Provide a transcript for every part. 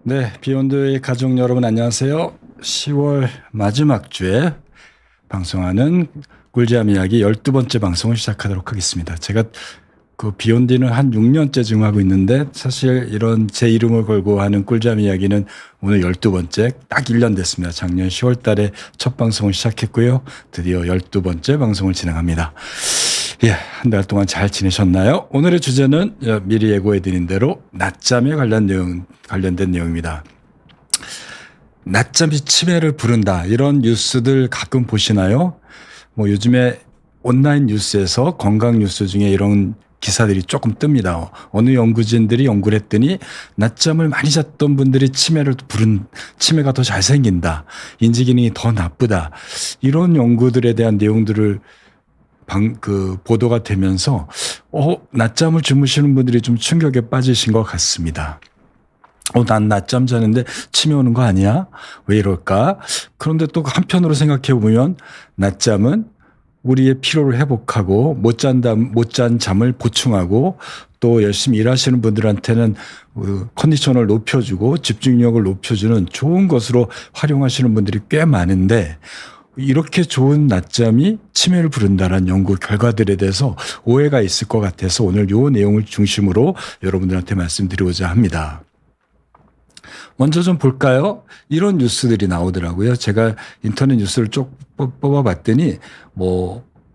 네, 비욘드의 가족 여러분 안녕하세요. 10월 마지막 주에 방송하는 꿀잠 이야기 12번째 방송을 시작하도록 하겠습니다. 제가 그 비욘드는 한 6년째 지금 하고 있는데 사실 이런 제 이름을 걸고 하는 꿀잠 이야기는 오늘 12번째 딱 1년 됐습니다. 작년 10월 달에 첫 방송을 시작했고요. 드디어 12번째 방송을 진행합니다. 예, 한 달 동안 잘 지내셨나요? 오늘의 주제는 미리 예고해드린 대로 낮잠에 관련된 내용입니다. 낮잠이 치매를 부른다. 이런 뉴스들 가끔 보시나요? 뭐 요즘에 온라인 뉴스에서 건강 뉴스 중에 이런 기사들이 조금 뜹니다. 어느 연구진들이 연구를 했더니 낮잠을 많이 잤던 분들이 치매가 더 잘 생긴다. 인지 기능이 더 나쁘다. 이런 연구들에 대한 내용들을 보도가 되면서 낮잠을 주무시는 분들이 좀 충격에 빠지신 것 같습니다. 난 낮잠 자는데 치매 오는 거 아니야? 왜 이럴까? 그런데 또 한편으로 생각해 보면 낮잠은 우리의 피로를 회복하고 못 잔 잠을 보충하고 또 열심히 일하시는 분들한테는 컨디션을 높여주고 집중력을 높여주는 좋은 것으로 활용하시는 분들이 꽤 많은데 이렇게 좋은 낮잠이 치매를 부른다는 연구 결과들에 대해서 오해가 있을 것 같아서 오늘 이 내용을 중심으로 여러분들한테 말씀드리고자 합니다. 먼저 좀 볼까요? 이런 뉴스들이 나오더라고요. 제가 인터넷 뉴스를 쭉 뽑아봤더니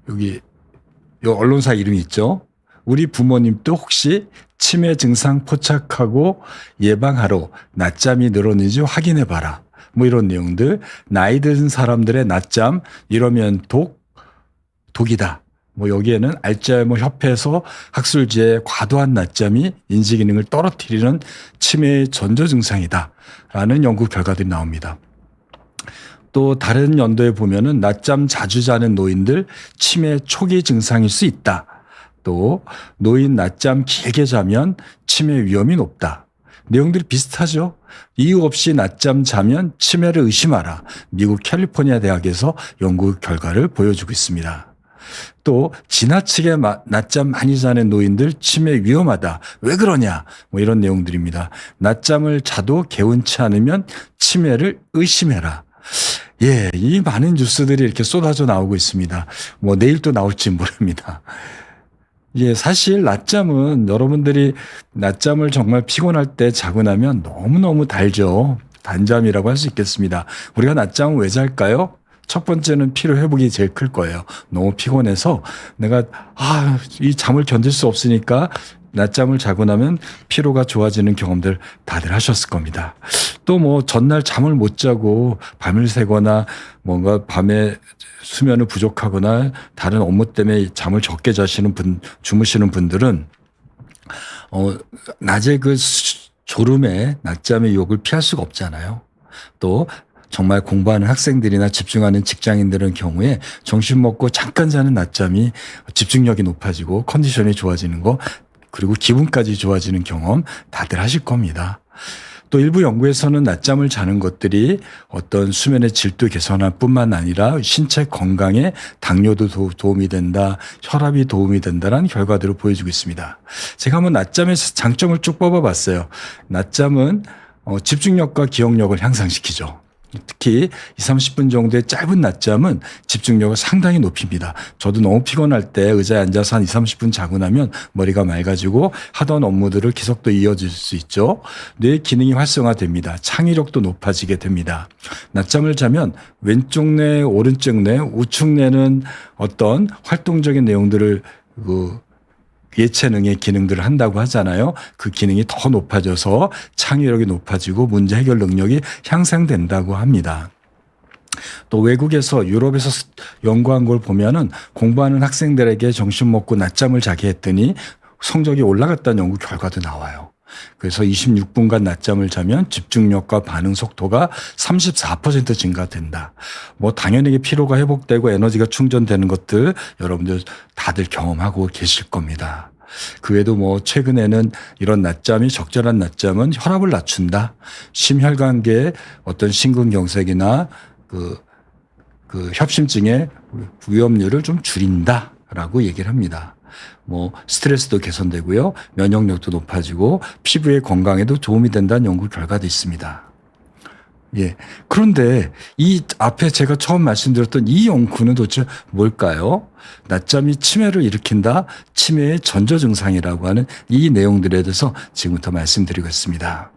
여기 언론사 이름이 있죠. 우리 부모님도 혹시 치매 증상 포착하고 예방하러 낮잠이 늘었는지 확인해봐라. 이런 내용들. 나이 든 사람들의 낮잠 이러면 독이다. 여기에는 알츠하이머 협회에서 학술지에 과도한 낮잠이 인지 기능을 떨어뜨리는 치매의 전조 증상이다. 라는 연구 결과들이 나옵니다. 또 다른 연도에 보면은 낮잠 자주 자는 노인들 치매 초기 증상일 수 있다. 또 노인 낮잠 길게 자면 치매 위험이 높다. 내용들이 비슷하죠. 이유 없이 낮잠 자면 치매를 의심하라. 미국 캘리포니아 대학에서 연구 결과를 보여주고 있습니다. 또 지나치게 낮잠 많이 자는 노인들 치매 위험하다. 왜 그러냐? 이런 내용들입니다. 낮잠을 자도 개운치 않으면 치매를 의심해라. 예, 이 많은 뉴스들이 이렇게 쏟아져 나오고 있습니다. 내일 또 나올지 모릅니다. 예, 사실 낮잠은 여러분들이 낮잠을 정말 피곤할 때 자고 나면 너무너무 달죠. 단잠이라고 할 수 있겠습니다. 우리가 낮잠을 왜 잘까요? 첫 번째는 피로 회복이 제일 클 거예요. 너무 피곤해서 내가 이 잠을 견딜 수 없으니까 낮잠을 자고 나면 피로가 좋아지는 경험들 다들 하셨을 겁니다. 또 전날 잠을 못 자고 밤을 새거나 뭔가 밤에 수면을 부족하거나 다른 업무 때문에 잠을 적게 주무시는 분들은 낮에 졸음에 낮잠의 유혹을 피할 수가 없잖아요. 또 정말 공부하는 학생들이나 집중하는 직장인들의 경우에 점심 먹고 잠깐 자는 낮잠이 집중력이 높아지고 컨디션이 좋아지는 거 그리고 기분까지 좋아지는 경험 다들 하실 겁니다. 또 일부 연구에서는 낮잠을 자는 것들이 어떤 수면의 질도 개선할 뿐만 아니라 신체 건강에 당뇨도 도움이 된다, 혈압이 도움이 된다는 결과들을 보여주고 있습니다. 제가 한번 낮잠의 장점을 쭉 뽑아봤어요. 낮잠은 집중력과 기억력을 향상시키죠. 특히 20-30분 정도의 짧은 낮잠은 집중력을 상당히 높입니다. 저도 너무 피곤할 때 의자에 앉아서 한 20-30분 자고 나면 머리가 맑아지고 하던 업무들을 계속도 이어질 수 있죠. 뇌 기능이 활성화됩니다. 창의력도 높아지게 됩니다. 낮잠을 자면 왼쪽 뇌, 오른쪽 뇌, 우측 뇌는 어떤 활동적인 내용들을 예체능의 기능들을 한다고 하잖아요. 그 기능이 더 높아져서 창의력이 높아지고 문제 해결 능력이 향상된다고 합니다. 또 외국에서 유럽에서 연구한 걸 보면은 공부하는 학생들에게 점심 먹고 낮잠을 자게 했더니 성적이 올라갔다는 연구 결과도 나와요. 그래서 26분간 낮잠을 자면 집중력과 반응 속도가 34% 증가된다. 당연히 피로가 회복되고 에너지가 충전되는 것들 여러분들 다들 경험하고 계실 겁니다. 그 외에도 최근에는 이런 적절한 낮잠은 혈압을 낮춘다. 심혈관계의 어떤 심근경색이나 협심증의 위험률을 좀 줄인다라고 얘기를 합니다. 뭐 스트레스도 개선되고요. 면역력도 높아지고 피부의 건강에도 도움이 된다는 연구 결과도 있습니다. 예. 그런데 이 앞에 제가 처음 말씀드렸던 이 연구는 도대체 뭘까요? 낮잠이 치매를 일으킨다. 치매의 전조 증상이라고 하는 이 내용들에 대해서 지금부터 말씀드리겠습니다.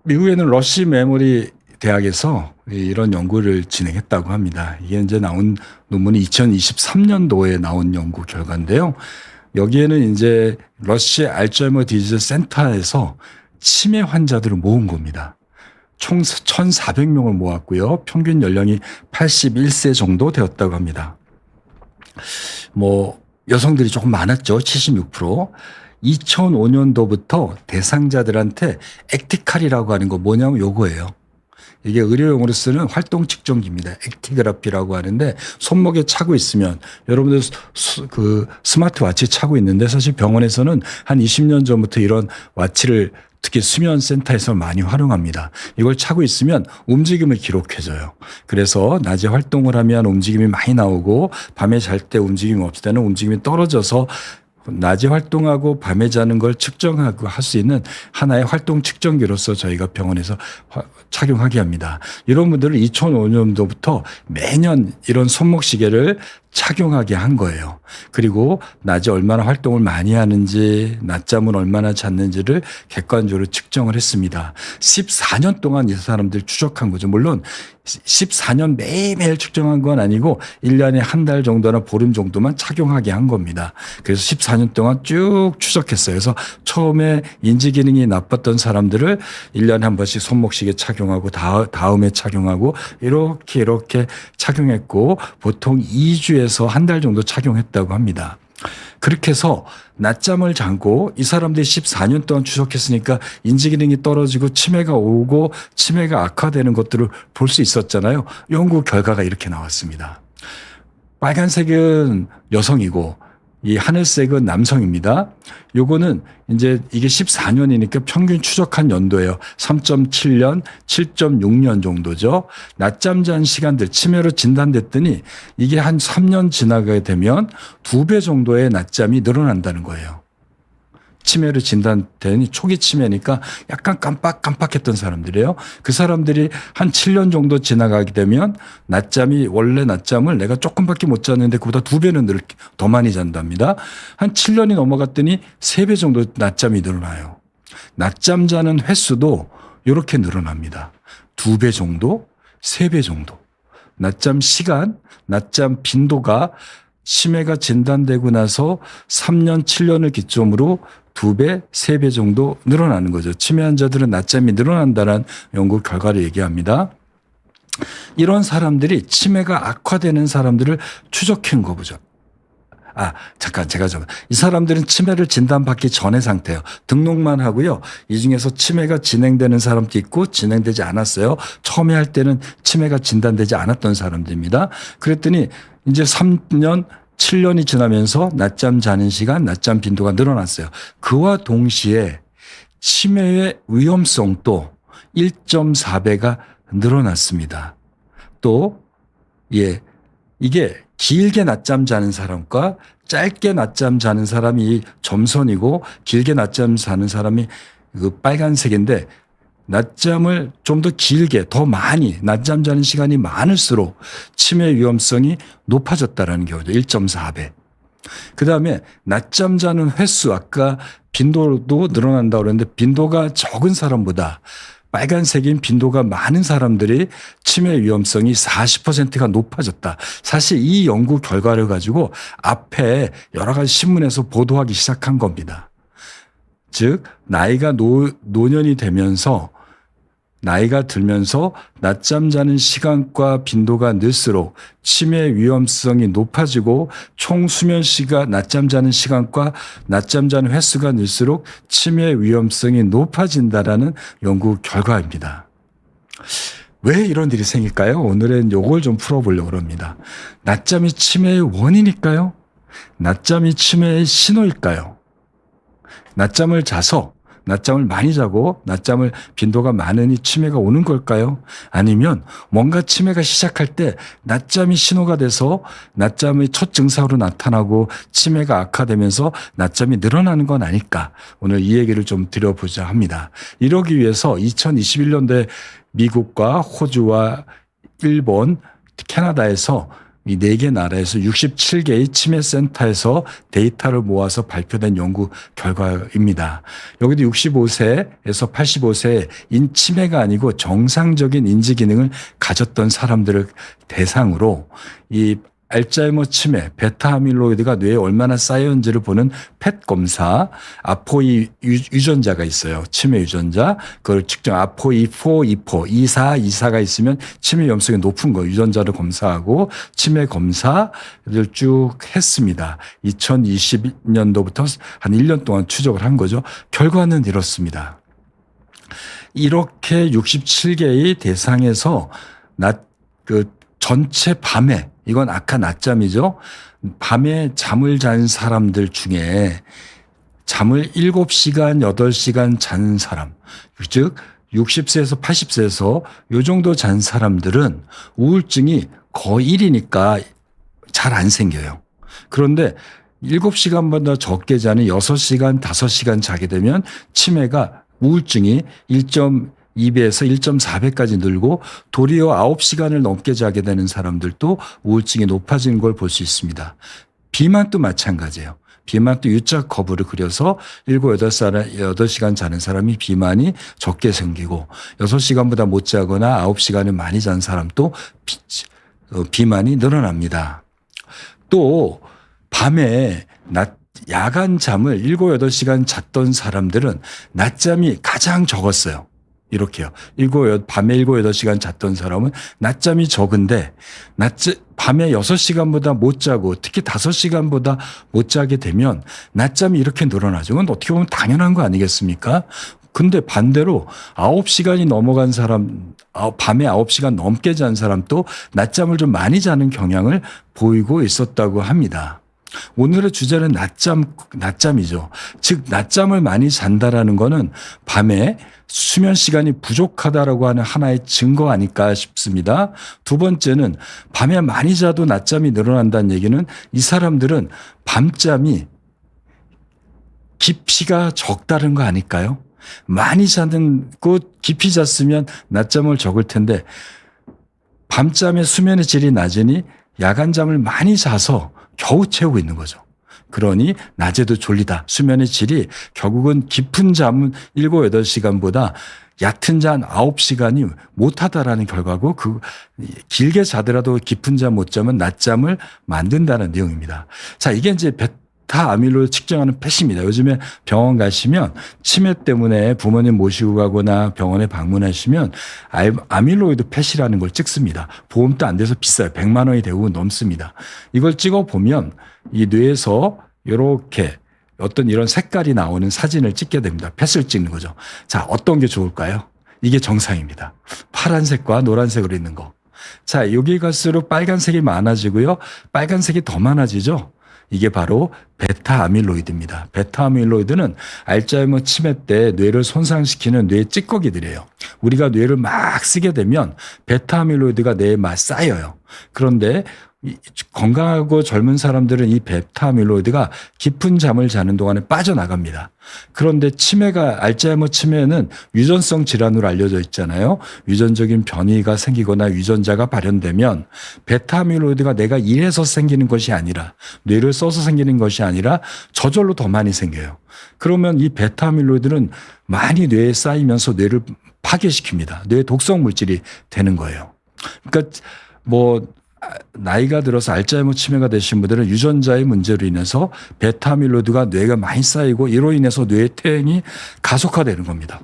미국에는 러시 메모리 대학에서 이런 연구를 진행했다고 합니다. 이게 이제 나온 논문이 2023년도에 나온 연구 결과인데요. 여기에는 이제 러시 알츠하이머 디지즈 센터에서 치매 환자들을 모은 겁니다. 총 1,400명을 모았고요. 평균 연령이 81세 정도 되었다고 합니다. 뭐 여성들이 조금 많았죠. 76%. 2005년도부터 대상자들한테 액티칼이라고 하는 거 뭐냐면 요거예요. 이게 의료용어로 쓰는 활동 측정기입니다. 액티그라피라고 하는데 손목에 차고 있으면 여러분들 스마트워치 차고 있는데 사실 병원에서는 한 20년 전부터 이런 와치를 특히 수면센터에서 많이 활용합니다. 이걸 차고 있으면 움직임을 기록해줘요. 그래서 낮에 활동을 하면 움직임이 많이 나오고 밤에 잘 때 움직임이 없을 때는 움직임이 떨어져서 낮에 활동하고 밤에 자는 걸 측정하고 할 수 있는 하나의 활동 측정기로서 저희가 병원에서 착용하게 합니다. 이런 분들을 2005년도부터 매년 이런 손목시계를 착용하게 한 거예요. 그리고 낮에 얼마나 활동을 많이 하는지, 낮잠은 얼마나 잤는지를 객관적으로 측정을 했습니다. 14년 동안 이 사람들 추적한 거죠. 물론 14년 매일매일 측정한 건 아니고 1년에 한 달 정도나 보름 정도만 착용하게 한 겁니다. 그래서 14년 동안 쭉 추적했어요. 그래서 처음에 인지 기능이 나빴던 사람들을 1년에 한 번씩 손목시계 착용하고 다음에 착용하고 이렇게 착용했고 보통 2주에서 한 달 정도 착용했다고 합니다. 그렇게 해서 낮잠을 자고 이 사람들이 14년 동안 추적했으니까 인지기능이 떨어지고 치매가 오고 치매가 악화되는 것들을 볼 수 있었잖아요. 연구 결과가 이렇게 나왔습니다. 빨간색은 여성이고 이 하늘색은 남성입니다. 요거는 이제 이게 14년이니까 평균 추적한 연도예요. 3.7년, 7.6년 정도죠. 낮잠 잔 시간들 치매로 진단됐더니 이게 한 3년 지나가게 되면 2배 정도의 낮잠이 늘어난다는 거예요. 치매로 진단되니 초기 치매니까 약간 깜빡깜빡했던 사람들이에요. 그 사람들이 한 7년 정도 지나가게 되면 원래 낮잠을 내가 조금밖에 못 잤는데 그보다 2배는 더 많이 잔답니다. 한 7년이 넘어갔더니 3배 정도 낮잠이 늘어나요. 낮잠 자는 횟수도 이렇게 늘어납니다. 2배 정도, 3배 정도. 낮잠 시간, 낮잠 빈도가 치매가 진단되고 나서 3년, 7년을 기점으로 2배, 3배 정도 늘어나는 거죠. 치매 환자들은 낮잠이 늘어난다는 연구 결과를 얘기합니다. 이런 사람들이 치매가 악화되는 사람들을 추적한 거 보죠. 이 사람들은 치매를 진단받기 전의 상태예요. 등록만 하고요. 이 중에서 치매가 진행되는 사람도 있고 진행되지 않았어요. 처음에 할 때는 치매가 진단되지 않았던 사람들입니다. 그랬더니 이제 3년, 7년이 지나면서 낮잠 자는 시간, 낮잠 빈도가 늘어났어요. 그와 동시에 치매의 위험성도 1.4배가 늘어났습니다. 또, 이게 길게 낮잠 자는 사람과 짧게 낮잠 자는 사람이 점선이고 길게 낮잠 자는 사람이 그 빨간색인데 낮잠을 좀 더 길게 더 많이 낮잠 자는 시간이 많을수록 치매 위험성이 높아졌다라는 경우죠. 1.4배. 그다음에 낮잠 자는 횟수 아까 빈도도 늘어난다고 그랬는데 빈도가 적은 사람보다 빨간색인 빈도가 많은 사람들이 치매 위험성이 40%가 높아졌다. 사실 이 연구 결과를 가지고 앞에 여러 가지 신문에서 보도하기 시작한 겁니다. 즉 나이가 노년이 되면서 나이가 들면서 낮잠 자는 시간과 빈도가 늘수록 치매 위험성이 높아지고 총 수면 시간, 낮잠 자는 시간과 낮잠 자는 횟수가 늘수록 치매 위험성이 높아진다라는 연구 결과입니다. 왜 이런 일이 생길까요? 오늘은 이걸 좀 풀어보려고 합니다. 낮잠이 치매의 원인일까요? 낮잠이 치매의 신호일까요? 낮잠을 자서 낮잠을 많이 자고 낮잠을 빈도가 많으니 치매가 오는 걸까요? 아니면 뭔가 치매가 시작할 때 낮잠이 신호가 돼서 낮잠의 첫 증상으로 나타나고 치매가 악화되면서 낮잠이 늘어나는 건 아닐까? 오늘 이 얘기를 좀 드려보자 합니다. 이러기 위해서 2021년도에 미국과 호주와 일본, 캐나다에서 이 4개 나라에서 67개의 치매 센터에서 데이터를 모아서 발표된 연구 결과입니다. 여기도 65세에서 85세 치매가 아니고 정상적인 인지 기능을 가졌던 사람들을 대상으로 이 알츠하이머 치매, 베타 아밀로이드가 뇌에 얼마나 쌓였는지를 보는 펫 검사, 아포이 유전자가 있어요. 치매 유전자. 그걸 측정 아포이4, 24가 있으면 치매 위험성이 높은 거 유전자를 검사하고 치매 검사를 쭉 했습니다. 2020년도부터 한 1년 동안 추적을 한 거죠. 결과는 이렇습니다. 이렇게 67개의 대상에서 전체 밤에 이건 아까 낮잠이죠. 밤에 잠을 잔 사람들 중에 잠을 7시간, 8시간 잔 사람, 즉 60세에서 80세에서 요 정도 잔 사람들은 우울증이 거의 1이니까 잘 안 생겨요. 그런데 7시간보다 적게 자는 6시간, 5시간 자게 되면 치매가 우울증이 1.2배에서 1.4배까지 늘고 도리어 9시간을 넘게 자게 되는 사람들도 우울증이 높아지는 걸 볼 수 있습니다. 비만도 마찬가지예요. 비만도 U자 커브를 그려서 7, 8시간 자는 사람이 비만이 적게 생기고 6시간보다 못 자거나 9시간을 많이 잔 사람도 비만이 늘어납니다. 또 밤에 야간 잠을 7, 8시간 잤던 사람들은 낮잠이 가장 적었어요. 이렇게요. 밤에 7, 8시간 잤던 사람은 낮잠이 적은데 밤에 6시간보다 못 자고 특히 5시간보다 못 자게 되면 낮잠이 이렇게 늘어나죠. 그건 어떻게 보면 당연한 거 아니겠습니까? 근데 반대로 9시간이 넘어간 사람, 밤에 9시간 넘게 잔 사람도 낮잠을 좀 많이 자는 경향을 보이고 있었다고 합니다. 오늘의 주제는 낮잠이죠. 즉, 낮잠을 많이 잔다라는 거는 밤에 수면 시간이 부족하다라고 하는 하나의 증거 아닐까 싶습니다. 두 번째는 밤에 많이 자도 낮잠이 늘어난다는 얘기는 이 사람들은 밤잠이 깊이가 적다는 거 아닐까요? 많이 자는 곳 깊이 잤으면 낮잠을 적을 텐데 밤잠의 수면의 질이 낮으니 야간잠을 많이 자서 겨우 채우고 있는 거죠. 그러니 낮에도 졸리다. 수면의 질이 결국은 깊은 잠은 7, 8시간보다 얕은 잠 9시간이 못하다라는 결과고 길게 자더라도 깊은 잠 못 자면 낮잠을 만든다는 내용입니다. 자, 이게 이제 베타 아밀로이드 측정하는 펫입니다. 요즘에 병원 가시면 치매 때문에 부모님 모시고 가거나 병원에 방문하시면 아밀로이드 펫이라는 걸 찍습니다. 보험도 안 돼서 비싸요. 100만 원이 대부분 넘습니다. 이걸 찍어 보면 이 뇌에서 이렇게 어떤 이런 색깔이 나오는 사진을 찍게 됩니다. 펫을 찍는 거죠. 자, 어떤 게 좋을까요? 이게 정상입니다. 파란색과 노란색으로 있는 거. 자, 여기 갈수록 빨간색이 많아지고요. 빨간색이 더 많아지죠. 이게 바로 베타 아밀로이드입니다. 베타 아밀로이드는 알츠하이머 치매 때 뇌를 손상시키는 뇌 찌꺼기들이에요. 우리가 뇌를 막 쓰게 되면 베타 아밀로이드가 뇌에 막 쌓여요. 그런데 건강하고 젊은 사람들은 이 베타 아밀로이드가 깊은 잠을 자는 동안에 빠져나갑니다. 그런데 알츠하이머 치매는 유전성 질환으로 알려져 있잖아요. 유전적인 변이가 생기거나 유전자가 발현되면 베타 아밀로이드가 내가 이래서 생기는 것이 아니라 뇌를 써서 생기는 것이 아니라 저절로 더 많이 생겨요. 그러면 이 베타 아밀로이드는 많이 뇌에 쌓이면서 뇌를 파괴시킵니다. 뇌 독성 물질이 되는 거예요. 그러니까 나이가 들어서 알츠하이머 치매가 되신 분들은 유전자의 문제로 인해서 베타 아밀로이드가 뇌가 많이 쌓이고 이로 인해서 뇌의 퇴행이 가속화되는 겁니다.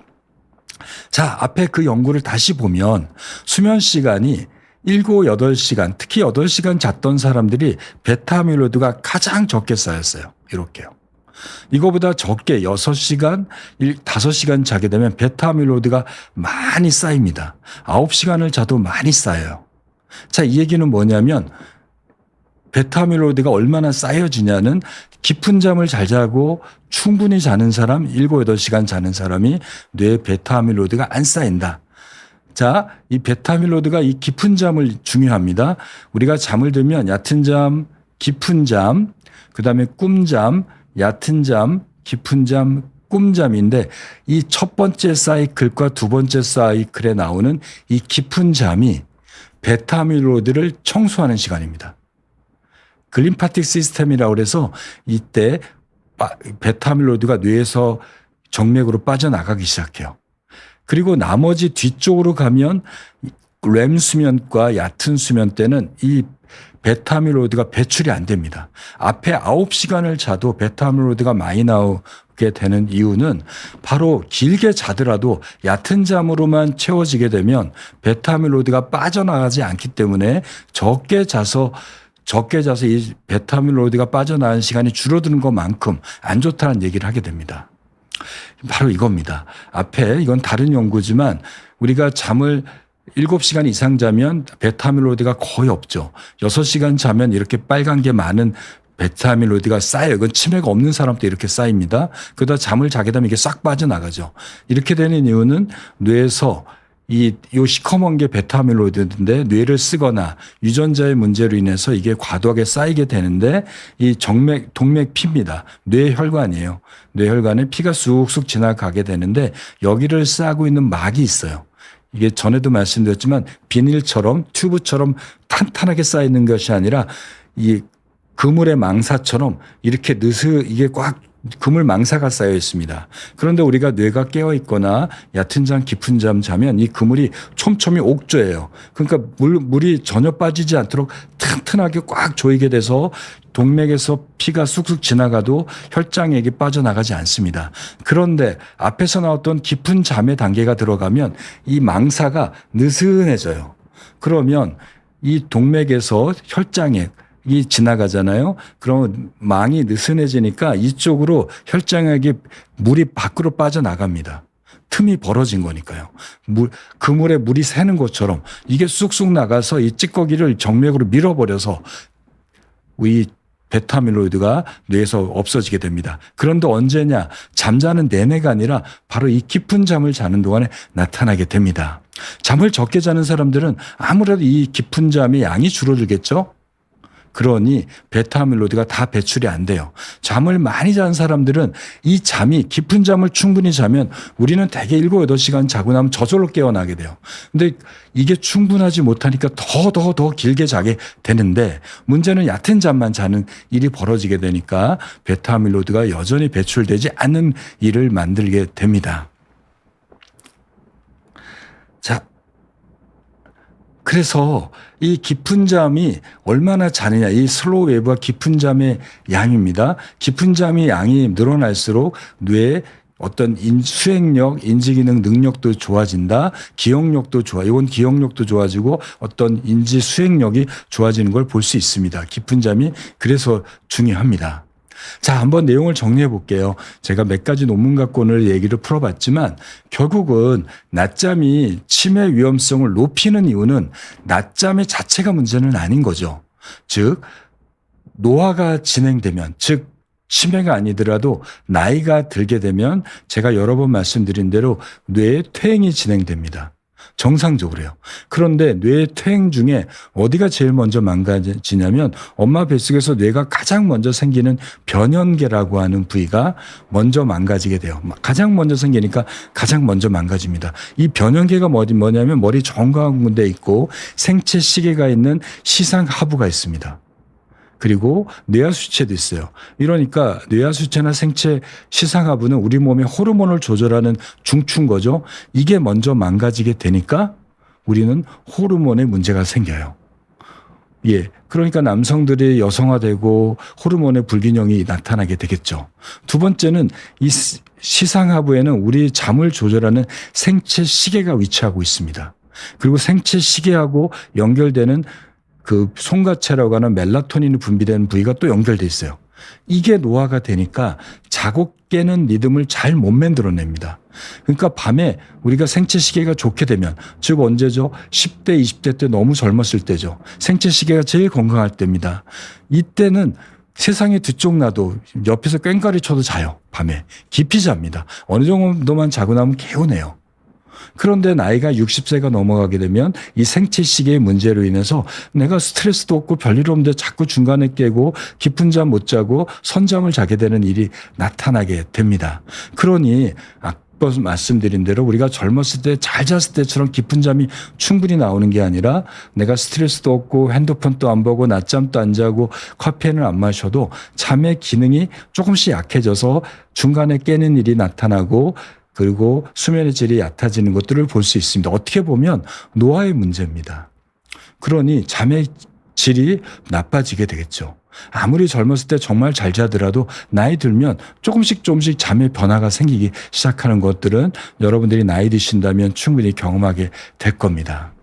자, 앞에 그 연구를 다시 보면 수면 시간이 7, 8시간, 특히 8시간 잤던 사람들이 베타 아밀로이드가 가장 적게 쌓였어요. 이렇게요. 이거보다 적게 6시간, 5시간 자게 되면 베타 아밀로이드가 많이 쌓입니다. 9시간을 자도 많이 쌓여요. 자, 이 얘기는 뭐냐면 베타 아밀로이드가 얼마나 쌓여지냐는 깊은 잠을 잘 자고 충분히 자는 사람, 7, 8시간 자는 사람이 뇌에 베타 아밀로이드가 안 쌓인다. 자, 이 베타 아밀로이드가 이 깊은 잠을 중요합니다. 우리가 잠을 들면 얕은 잠, 깊은 잠, 그다음에 꿈잠, 얕은 잠, 깊은 잠, 꿈잠인데 이 첫 번째 사이클과 두 번째 사이클에 나오는 이 깊은 잠이 베타 아밀로이드를 청소하는 시간입니다. 글림파틱 시스템이라고 해서 이때 베타 아밀로이드가 뇌에서 정맥으로 빠져나가기 시작해요. 그리고 나머지 뒤쪽으로 가면 렘 수면과 얕은 수면 때는 이 베타 아밀로이드가 배출이 안 됩니다. 앞에 9시간을 자도 베타 아밀로이드가 많이 나오게 되는 이유는 바로 길게 자더라도 얕은 잠으로만 채워지게 되면 베타 아밀로이드가 빠져나가지 않기 때문에 적게 자서 이 베타 아밀로이드가 빠져나가는 시간이 줄어드는 것만큼 안 좋다는 얘기를 하게 됩니다. 바로 이겁니다. 앞에 이건 다른 연구지만 우리가 잠을 7시간 이상 자면 베타 아밀로이드가 거의 없죠. 6시간 자면 이렇게 빨간 게 많은 베타 아밀로이드가 쌓여요. 이건 치매가 없는 사람도 이렇게 쌓입니다. 그러다 잠을 자게 되면 이게 싹 빠져나가죠. 이렇게 되는 이유는 뇌에서 요 시커먼 게 베타 아밀로이드인데 뇌를 쓰거나 유전자의 문제로 인해서 이게 과도하게 쌓이게 되는데 이 동맥 피입니다. 뇌혈관이에요. 뇌혈관에 피가 쑥쑥 지나가게 되는데 여기를 싸고 있는 막이 있어요. 이게 전에도 말씀드렸지만 비닐처럼 튜브처럼 탄탄하게 쌓이는 것이 아니라 이 그물의 망사처럼 이렇게 이게 꽉 그물 망사가 쌓여 있습니다. 그런데 우리가 뇌가 깨어 있거나 얕은 잠, 깊은 잠 자면 이 그물이 촘촘히 옥조예요. 그러니까 물이 전혀 빠지지 않도록 튼튼하게 꽉 조이게 돼서 동맥에서 피가 쑥쑥 지나가도 혈장액이 빠져나가지 않습니다. 그런데 앞에서 나왔던 깊은 잠의 단계가 들어가면 이 망사가 느슨해져요. 그러면 이 동맥에서 혈장액 이 지나가잖아요. 그러면 망이 느슨해지니까 이쪽으로 혈장액이 물이 밖으로 빠져나갑니다. 틈이 벌어진 거니까요. 그물에 물이 새는 것처럼 이게 쑥쑥 나가서 이 찌꺼기를 정맥으로 밀어버려서 이 베타 아밀로이드가 뇌에서 없어지게 됩니다. 그런데 언제냐? 잠자는 내내가 아니라 바로 이 깊은 잠을 자는 동안에 나타나게 됩니다. 잠을 적게 자는 사람들은 아무래도 이 깊은 잠의 양이 줄어들겠죠? 그러니 베타 아밀로이드가 다 배출이 안 돼요. 잠을 많이 자는 사람들은 이 잠이 깊은 잠을 충분히 자면 우리는 대개 7, 8시간 자고 나면 저절로 깨어나게 돼요. 근데 이게 충분하지 못하니까 더 길게 자게 되는데 문제는 얕은 잠만 자는 일이 벌어지게 되니까 베타 아밀로이드가 여전히 배출되지 않는 일을 만들게 됩니다. 자, 그래서 이 깊은 잠이 얼마나 자느냐, 이 슬로우 웨이브와 깊은 잠의 양입니다. 깊은 잠의 양이 늘어날수록 뇌의 어떤 수행력, 인지기능 능력도 좋아진다. 기억력도 이건 기억력도 좋아지고 어떤 인지 수행력이 좋아지는 걸 볼 수 있습니다. 깊은 잠이 그래서 중요합니다. 자, 한번 내용을 정리해 볼게요. 제가 몇 가지 논문 갖고 오늘 얘기를 풀어봤지만 결국은 낮잠이 치매 위험성을 높이는 이유는 낮잠의 자체가 문제는 아닌 거죠. 즉 노화가 진행되면, 즉 치매가 아니더라도 나이가 들게 되면 제가 여러 번 말씀드린 대로 뇌의 퇴행이 진행됩니다. 정상적으로요. 그런데 뇌의 퇴행 중에 어디가 제일 먼저 망가지냐면 엄마 뱃속에서 뇌가 가장 먼저 생기는 변연계라고 하는 부위가 먼저 망가지게 돼요. 가장 먼저 생기니까 가장 먼저 망가집니다. 이 변연계가 뭐냐면 머리 정강한 군데 있고 생체 시계가 있는 시상하부가 있습니다. 그리고 뇌하수체도 있어요. 이러니까 뇌하수체나 생체 시상하부는 우리 몸의 호르몬을 조절하는 중추인 거죠. 이게 먼저 망가지게 되니까 우리는 호르몬에 문제가 생겨요. 예. 그러니까 남성들이 여성화되고 호르몬의 불균형이 나타나게 되겠죠. 두 번째는 이 시상하부에는 우리 잠을 조절하는 생체 시계가 위치하고 있습니다. 그리고 생체 시계하고 연결되는 그 송가체라고 하는 멜라토닌이 분비되는 부위가 또 연결돼 있어요. 이게 노화가 되니까 자고 깨는 리듬을 잘 못 만들어냅니다. 그러니까 밤에 우리가 생체 시계가 좋게 되면, 즉 언제죠? 10대, 20대 때 너무 젊었을 때죠. 생체 시계가 제일 건강할 때입니다. 이때는 세상에 뒤쪽나도 옆에서 꽹과리 쳐도 자요. 밤에 깊이 잡니다. 어느 정도만 자고 나면 개운해요. 그런데 나이가 60세가 넘어가게 되면 이 생체 시계의 문제로 인해서 내가 스트레스도 없고 별일 없는데 자꾸 중간에 깨고 깊은 잠 못 자고 선잠을 자게 되는 일이 나타나게 됩니다. 그러니 앞서 말씀드린 대로 우리가 젊었을 때 잘 잤을 때처럼 깊은 잠이 충분히 나오는 게 아니라 내가 스트레스도 없고 핸드폰도 안 보고 낮잠도 안 자고 커피는 안 마셔도 잠의 기능이 조금씩 약해져서 중간에 깨는 일이 나타나고 그리고 수면의 질이 얕아지는 것들을 볼 수 있습니다. 어떻게 보면 노화의 문제입니다. 그러니 잠의 질이 나빠지게 되겠죠. 아무리 젊었을 때 정말 잘 자더라도 나이 들면 조금씩 잠의 변화가 생기기 시작하는 것들은 여러분들이 나이 드신다면 충분히 경험하게 될 겁니다.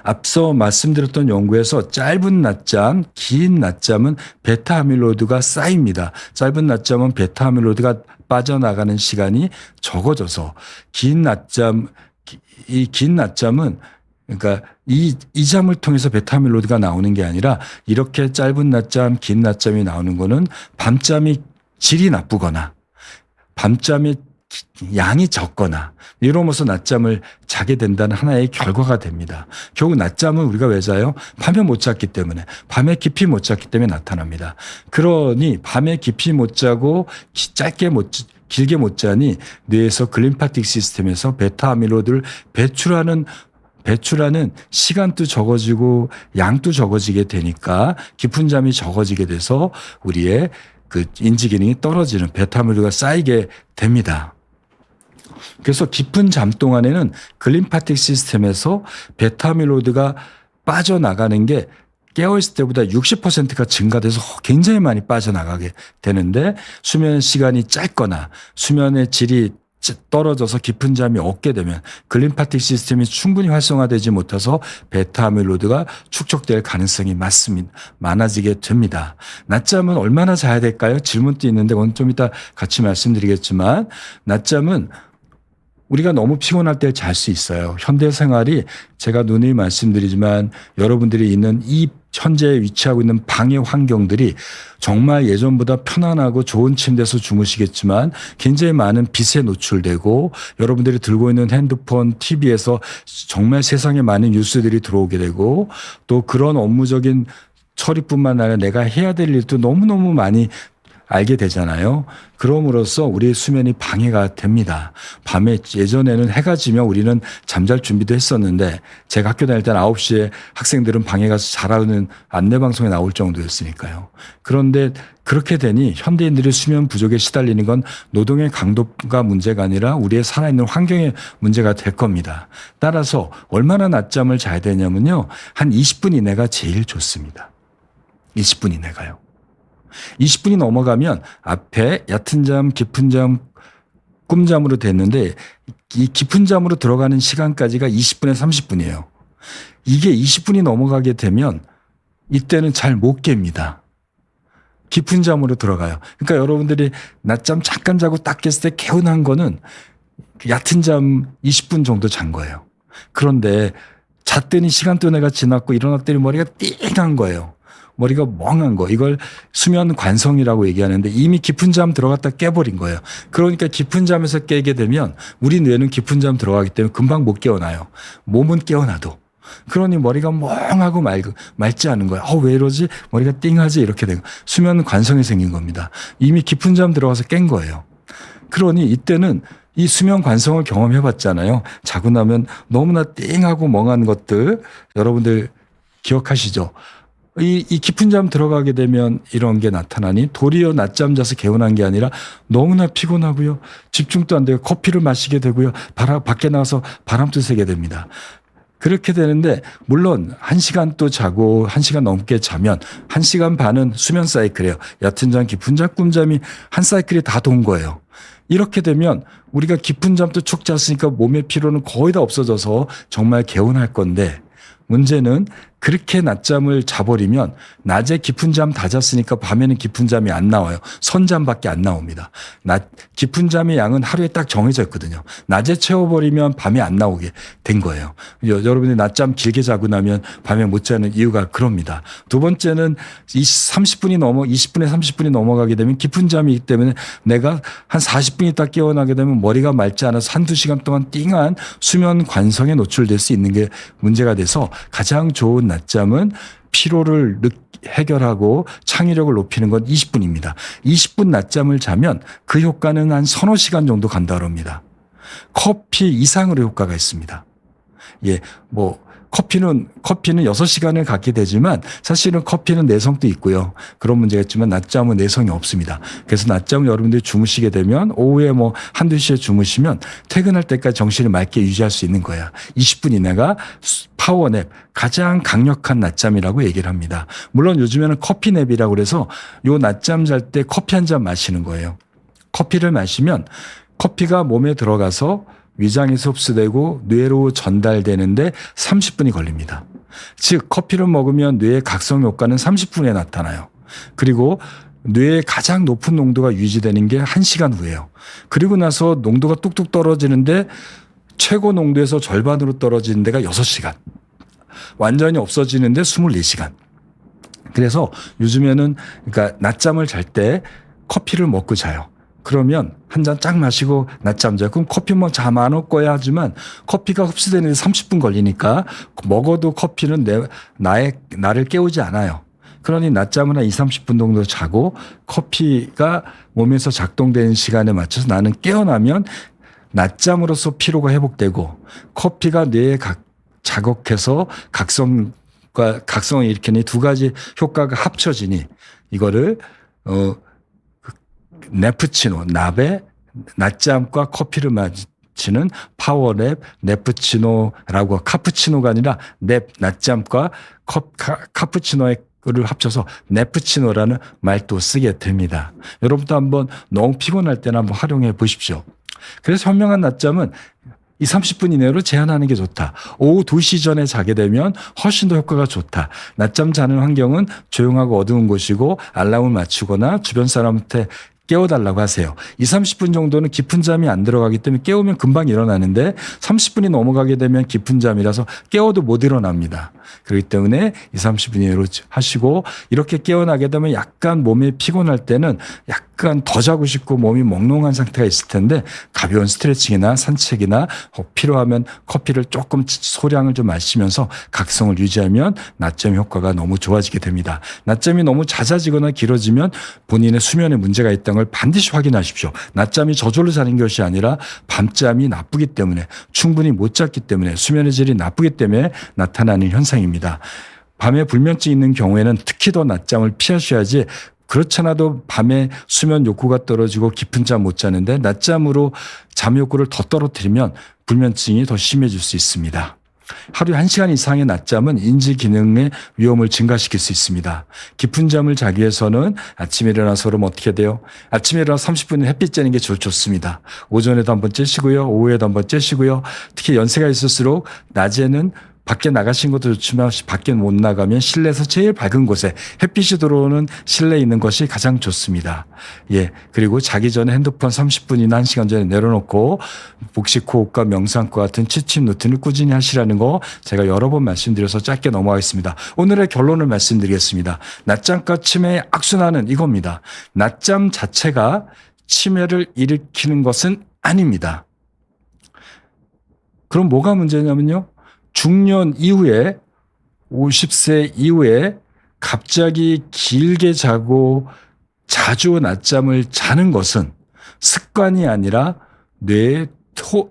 앞서 말씀드렸던 연구에서 짧은 낮잠, 긴 낮잠은 베타 아밀로이드가 쌓입니다. 짧은 낮잠은 베타 아밀로이드가 빠져나가는 시간이 적어져서 긴 낮잠은 그러니까 이 잠을 통해서 베타 아밀로이드가 나오는 게 아니라 이렇게 짧은 낮잠, 긴 낮잠이 나오는 거는 밤잠이 질이 나쁘거나 밤잠이 양이 적거나 이러면서 낮잠을 자게 된다는 하나의 결과가 됩니다. 결국 낮잠은 우리가 왜 자요? 밤에 못 잤기 때문에, 밤에 깊이 못 잤기 때문에 나타납니다. 그러니 밤에 깊이 못 자고 길게 못 자니 뇌에서 글림파틱 시스템에서 베타 아밀로이드를 배출하는 시간도 적어지고 양도 적어지게 되니까 깊은 잠이 적어지게 돼서 우리의 그 인지 기능이 떨어지는 베타 아밀로이드가 쌓이게 됩니다. 그래서 깊은 잠 동안에는 글림파틱 시스템에서 베타 아밀로이드가 빠져나가는 게 깨어있을 때보다 60%가 증가돼서 굉장히 많이 빠져나가게 되는데, 수면 시간이 짧거나 수면의 질이 떨어져서 깊은 잠이 없게 되면 글림파틱 시스템이 충분히 활성화되지 못해서 베타 아밀로이드가 축적될 가능성이 많아지게 됩니다. 낮잠은 얼마나 자야 될까요? 질문도 있는데 오늘 좀 이따 같이 말씀드리겠지만, 낮잠은 우리가 너무 피곤할 때 잘 수 있어요. 현대 생활이 제가 누누이 말씀드리지만 여러분들이 있는 이 현재 위치하고 있는 방의 환경들이 정말 예전보다 편안하고 좋은 침대에서 주무시겠지만 굉장히 많은 빛에 노출되고 여러분들이 들고 있는 핸드폰, TV에서 정말 세상에 많은 뉴스들이 들어오게 되고 또 그런 업무적인 처리뿐만 아니라 내가 해야 될 일도 너무너무 많이 알게 되잖아요. 그럼으로써 우리의 수면이 방해가 됩니다. 밤에 예전에는 해가 지면 우리는 잠잘 준비도 했었는데 제가 학교 다닐 때는 9시에 학생들은 방에 가서 자라는 안내방송에 나올 정도였으니까요. 그런데 그렇게 되니 현대인들의 수면 부족에 시달리는 건 노동의 강도가 문제가 아니라 우리의 살아있는 환경의 문제가 될 겁니다. 따라서 얼마나 낮잠을 자야 되냐면요. 한 20분 이내가 제일 좋습니다. 20분 이내가요. 20분이 넘어가면 앞에 얕은 잠, 깊은 잠, 꿈잠으로 됐는데 이 깊은 잠으로 들어가는 시간까지가 20분에서 30분이에요. 이게 20분이 넘어가게 되면 이때는 잘 못 깹니다. 깊은 잠으로 들어가요. 그러니까 여러분들이 낮잠 잠깐 자고 딱 깼을 때 개운한 거는 얕은 잠 20분 정도 잔 거예요. 그런데 잤더니 시간대가 지났고 일어났더니 머리가 띵한 거예요. 머리가 멍한 거. 이걸 수면 관성이라고 얘기하는데 이미 깊은 잠 들어갔다 깨버린 거예요. 그러니까 깊은 잠에서 깨게 되면 우리 뇌는 깊은 잠 들어가기 때문에 금방 못 깨어나요. 몸은 깨어나도. 그러니 머리가 멍하고 맑지 않은 거예요. 왜 이러지? 머리가 띵하지? 이렇게 되고 수면 관성이 생긴 겁니다. 이미 깊은 잠 들어가서 깬 거예요. 그러니 이때는 이 수면 관성을 경험해 봤잖아요. 자고 나면 너무나 띵하고 멍한 것들 여러분들 기억하시죠? 이 깊은 잠 들어가게 되면 이런 게 나타나니 도리어 낮잠 자서 개운한 게 아니라 너무나 피곤하고요. 집중도 안 되고 커피를 마시게 되고요. 밖에 나가서 바람도 쐬게 됩니다. 그렇게 되는데 물론 1시간 또 자고 1시간 넘게 자면 1시간 반은 수면 사이클이에요. 얕은 잠, 깊은 잠, 꿈잠이 한 사이클이 다 돈 거예요. 이렇게 되면 우리가 깊은 잠도 쭉 잤으니까 몸의 피로는 거의 다 없어져서 정말 개운할 건데 문제는 그렇게 낮잠을 자버리면 낮에 깊은 잠 다 잤으니까 밤에는 깊은 잠이 안 나와요. 선잠밖에 안 나옵니다. 깊은 잠의 양은 하루에 딱 정해져 있거든요. 낮에 채워버리면 밤에 안 나오게 된 거예요. 여러분이 낮잠 길게 자고 나면 밤에 못 자는 이유가 그럽니다. 두 번째는 20분에 30분이 넘어가게 되면 깊은 잠이기 때문에 내가 한 40분 있다 깨어나게 되면 머리가 맑지 않아서 한두 시간 동안 띵한 수면 관성에 노출될 수 있는 게 문제가 돼서 가장 좋은 낮잠은 피로를 해결하고 창의력을 높이는 건 20분입니다. 20분 낮잠을 자면 그 효과는 한 서너 시간 정도 간다고 합니다. 커피 이상으로 효과가 있습니다. 예, 커피는 6시간을 갖게 되지만 사실은 커피는 내성도 있고요. 그런 문제가 있지만 낮잠은 내성이 없습니다. 그래서 낮잠을 여러분들이 주무시게 되면 오후에 한두 시에 주무시면 퇴근할 때까지 정신을 맑게 유지할 수 있는 거야. 20분 이내가 파워냅, 가장 강력한 낮잠이라고 얘기를 합니다. 물론 요즘에는 커피냅이라고 그래서 요 낮잠 잘 때 커피 한 잔 마시는 거예요. 커피를 마시면 커피가 몸에 들어가서 위장에서 흡수되고 뇌로 전달되는데 30분이 걸립니다. 즉 커피를 먹으면 뇌의 각성 효과는 30분에 나타나요. 그리고 뇌의 가장 높은 농도가 유지되는 게 1시간 후예요. 그리고 나서 농도가 뚝뚝 떨어지는데 최고 농도에서 절반으로 떨어지는 데가 6시간. 완전히 없어지는데 24시간. 그래서 요즘에는 그러니까 낮잠을 잘 때 커피를 먹고 자요. 그러면 한 잔 쫙 마시고 낮잠 자. 그럼 커피 잠 안 올 거야 하지만 커피가 흡수되는데 30분 걸리니까 먹어도 커피는 나를 깨우지 않아요. 그러니 낮잠을 한 30분 정도 자고 커피가 몸에서 작동되는 시간에 맞춰서 나는 깨어나면 낮잠으로서 피로가 회복되고 커피가 뇌에 자극해서 각성을 일으키니 두 가지 효과가 합쳐지니 이거를 네프치노, 납에 낮잠과 커피를 마시는 파워냅, 네프치노라고 카푸치노가 아니라 낮잠과 카푸치노를 합쳐서 네프치노라는 말도 쓰게 됩니다. 여러분도 한번 너무 피곤할 때는 한번 활용해 보십시오. 그래서 현명한 낮잠은 30분 이내로 제한하는 게 좋다. 오후 2시 전에 자게 되면 훨씬 더 효과가 좋다. 낮잠 자는 환경은 조용하고 어두운 곳이고 알람을 맞추거나 주변 사람한테 깨워달라고 하세요. 30분 정도는 깊은 잠이 안 들어가기 때문에 깨우면 금방 일어나는데 30분이 넘어가게 되면 깊은 잠이라서 깨워도 못 일어납니다. 그렇기 때문에 30분 이내로 하시고 이렇게 깨어나게 되면 약간 몸이 피곤할 때는 약간 더 자고 싶고 몸이 몽롱한 상태가 있을 텐데 가벼운 스트레칭이나 산책이나 필요하면 커피를 조금 소량을 좀 마시면서 각성을 유지하면 낮잠 효과가 너무 좋아지게 됩니다. 낮잠이 너무 잦아지거나 길어지면 본인의 수면에 문제가 있다는 걸 반드시 확인하십시오. 낮잠이 저절로 자는 것이 아니라 밤잠이 나쁘기 때문에 충분히 못 잤기 때문에 수면의 질이 나쁘기 때문에 나타나는 현상입니다. 밤에 불면증 있는 경우에는 특히 더 낮잠을 피하셔야지 그렇잖아도 밤에 수면 욕구가 떨어지고 깊은 잠 못 자는데 낮잠으로 잠 욕구를 더 떨어뜨리면 불면증이 더 심해질 수 있습니다. 하루에 1시간 이상의 낮잠은 인지 기능의 위험을 증가시킬 수 있습니다. 깊은 잠을 자기 위해서는 아침에 일어나서 그러면 어떻게 돼요? 아침에 일어나 30분 햇빛 쬐는 게 좋습니다. 오전에도 한번 쬐시고요. 오후에도 한번 쬐시고요. 특히 연세가 있을수록 낮에는 밖에 나가신 것도 좋지만 밖에 못 나가면 실내에서 제일 밝은 곳에 햇빛이 들어오는 실내에 있는 것이 가장 좋습니다. 예. 그리고 자기 전에 핸드폰 30분이나 1시간 전에 내려놓고 복식 호흡과 명상과 같은 취침 루틴을 꾸준히 하시라는 거 제가 여러 번 말씀드려서 짧게 넘어가겠습니다. 오늘의 결론을 말씀드리겠습니다. 낮잠과 치매의 악순환은 이겁니다. 낮잠 자체가 치매를 일으키는 것은 아닙니다. 그럼 뭐가 문제냐면요. 중년 이후에 50세 이후에 갑자기 길게 자고 자주 낮잠을 자는 것은 습관이 아니라 뇌의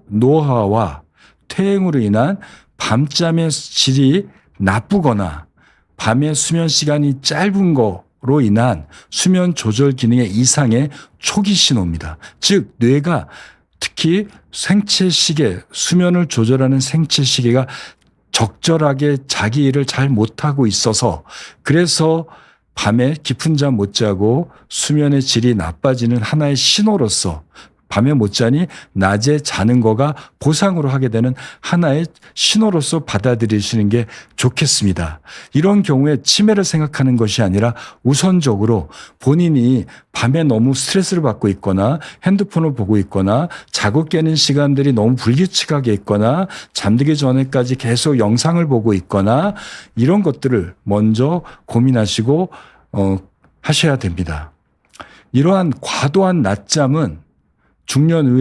노화와 퇴행으로 인한 밤잠의 질이 나쁘거나 밤의 수면 시간이 짧은 거로 인한 수면 조절 기능의 이상의 초기 신호입니다. 즉 뇌가 특히 생체시계, 수면을 조절하는 생체시계가 적절하게 자기 일을 잘 못하고 있어서 그래서 밤에 깊은 잠 못 자고 수면의 질이 나빠지는 하나의 신호로서 밤에 못 자니 낮에 자는 거가 보상으로 하게 되는 하나의 신호로서 받아들이시는 게 좋겠습니다. 이런 경우에 치매를 생각하는 것이 아니라 우선적으로 본인이 밤에 너무 스트레스를 받고 있거나 핸드폰을 보고 있거나 자고 깨는 시간들이 너무 불규칙하게 있거나 잠들기 전에까지 계속 영상을 보고 있거나 이런 것들을 먼저 고민하시고 하셔야 됩니다. 이러한 과도한 낮잠은 중년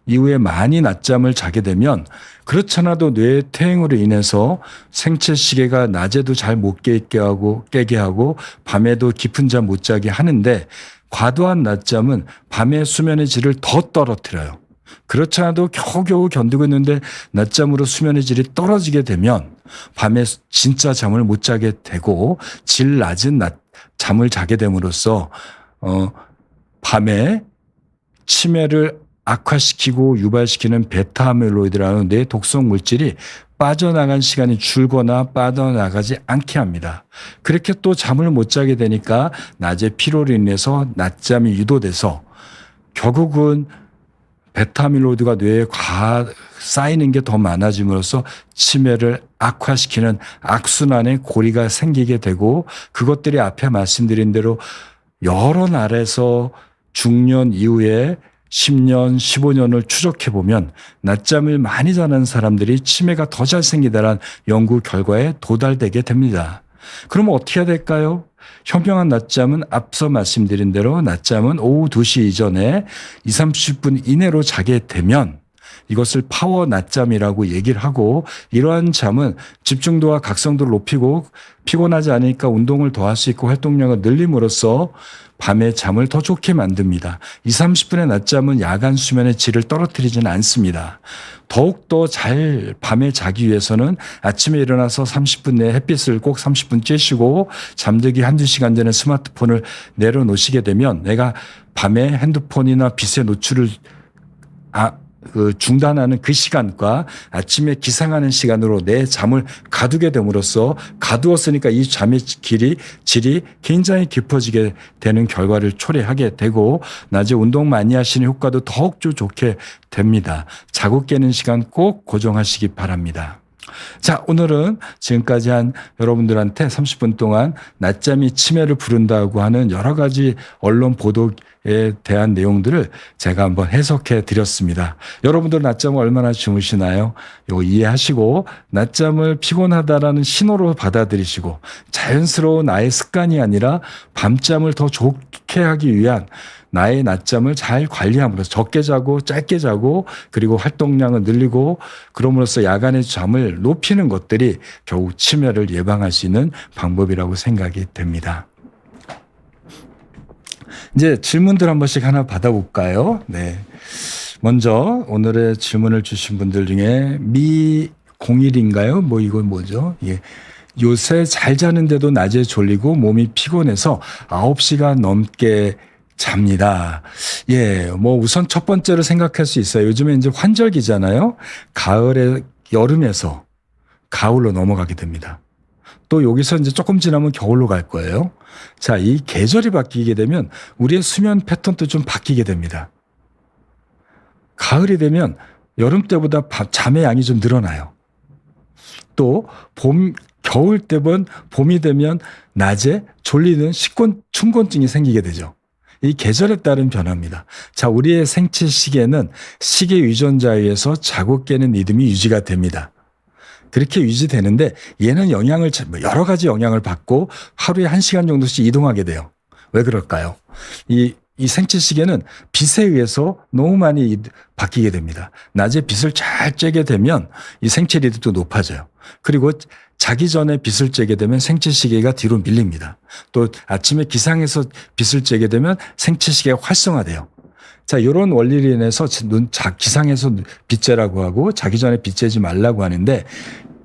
이후에 많이 낮잠을 자게 되면 그렇잖아도 뇌의 퇴행으로 인해서 생체 시계가 낮에도 잘 못 깨게 하고 밤에도 깊은 잠 못 자게 하는데 과도한 낮잠은 밤의 수면의 질을 더 떨어뜨려요. 그렇잖아도 겨우겨우 견디고 있는데 낮잠으로 수면의 질이 떨어지게 되면 밤에 진짜 잠을 못 자게 되고 질 낮은 잠을 자게 됨으로써 밤에 치매를 악화시키고 유발시키는 베타아밀로이드라는 뇌 독성 물질이 빠져나간 시간이 줄거나 빠져나가지 않게 합니다. 그렇게 또 잠을 못 자게 되니까 낮에 피로로 인해서 낮잠이 유도돼서 결국은 베타아밀로이드가 뇌에 쌓이는 게 더 많아짐으로써 치매를 악화시키는 악순환의 고리가 생기게 되고 그것들이 앞에 말씀드린 대로 여러 날에서 중년 이후에 10년, 15년을 추적해 보면 낮잠을 많이 자는 사람들이 치매가 더 잘 생기다라는 연구 결과에 도달되게 됩니다. 그러면 어떻게 해야 될까요? 현명한 낮잠은 앞서 말씀드린 대로 낮잠은 오후 2시 이전에 30분 이내로 자게 되면 이것을 파워 낮잠이라고 얘기를 하고 이러한 잠은 집중도와 각성도를 높이고 피곤하지 않으니까 운동을 더 할 수 있고 활동량을 늘림으로써 밤에 잠을 더 좋게 만듭니다. 30분의 낮잠은 야간 수면의 질을 떨어뜨리지는 않습니다. 더욱더 잘 밤에 자기 위해서는 아침에 일어나서 30분 내에 햇빛을 꼭 30분 쬐시고 잠들기 1-2시간 전에 스마트폰을 내려놓으시게 되면 내가 밤에 핸드폰이나 빛의 노출을 중단하는 그 시간과 아침에 기상하는 시간으로 내 잠을 가두게 됨으로써 가두었으니까 이 잠의 질이 굉장히 깊어지게 되는 결과를 초래하게 되고 낮에 운동 많이 하시는 효과도 더욱 좋게 됩니다. 자고 깨는 시간 꼭 고정하시기 바랍니다. 자, 오늘은 지금까지 한 여러분들한테 30분 동안 낮잠이 치매를 부른다고 하는 여러 가지 언론 보도에 대한 내용들을 제가 한번 해석해 드렸습니다. 여러분들 낮잠을 얼마나 주무시나요? 이거 이해하시고 낮잠을 피곤하다라는 신호로 받아들이시고 자연스러운 나의 습관이 아니라 밤잠을 더 좋게 하기 위한 나의 낮잠을 잘 관리함으로써 적게 자고 짧게 자고 그리고 활동량을 늘리고 그럼으로써 야간의 잠을 높이는 것들이 결국 치매를 예방할 수 있는 방법이라고 생각이 됩니다. 이제 질문들 한 번씩 하나 받아볼까요? 네. 먼저 오늘의 질문을 주신 분들 중에 미01인가요? 이건 뭐죠? 예. 요새 잘 자는데도 낮에 졸리고 몸이 피곤해서 9시간 넘게 잡니다. 예, 우선 첫 번째로 생각할 수 있어요. 요즘에 이제 환절기잖아요. 여름에서 가을로 넘어가게 됩니다. 또 여기서 이제 조금 지나면 겨울로 갈 거예요. 자, 이 계절이 바뀌게 되면 우리의 수면 패턴도 좀 바뀌게 됩니다. 가을이 되면 여름 때보다 잠의 양이 좀 늘어나요. 또 겨울 때면 봄이 되면 낮에 졸리는 춘곤증이 생기게 되죠. 이 계절에 따른 변화입니다. 자, 우리의 생체 시계는 시계 유전자에 의해서 자고 깨는 리듬이 유지가 됩니다. 그렇게 유지되는데 얘는 여러 가지 영향을 받고 하루에 1시간 정도씩 이동하게 돼요. 왜 그럴까요? 이 생체 시계는 빛에 의해서 너무 많이 바뀌게 됩니다. 낮에 빛을 잘 쬐게 되면 이 생체 리듬도 높아져요. 그리고 자기 전에 빛을 쬐게 되면 생체 시계가 뒤로 밀립니다. 또 아침에 기상해서 빛을 쬐게 되면 생체 시계가 활성화돼요. 자, 이런 원리로 인해서 기상해서 빛 쬐라고 하고 자기 전에 빛 쬐지 말라고 하는데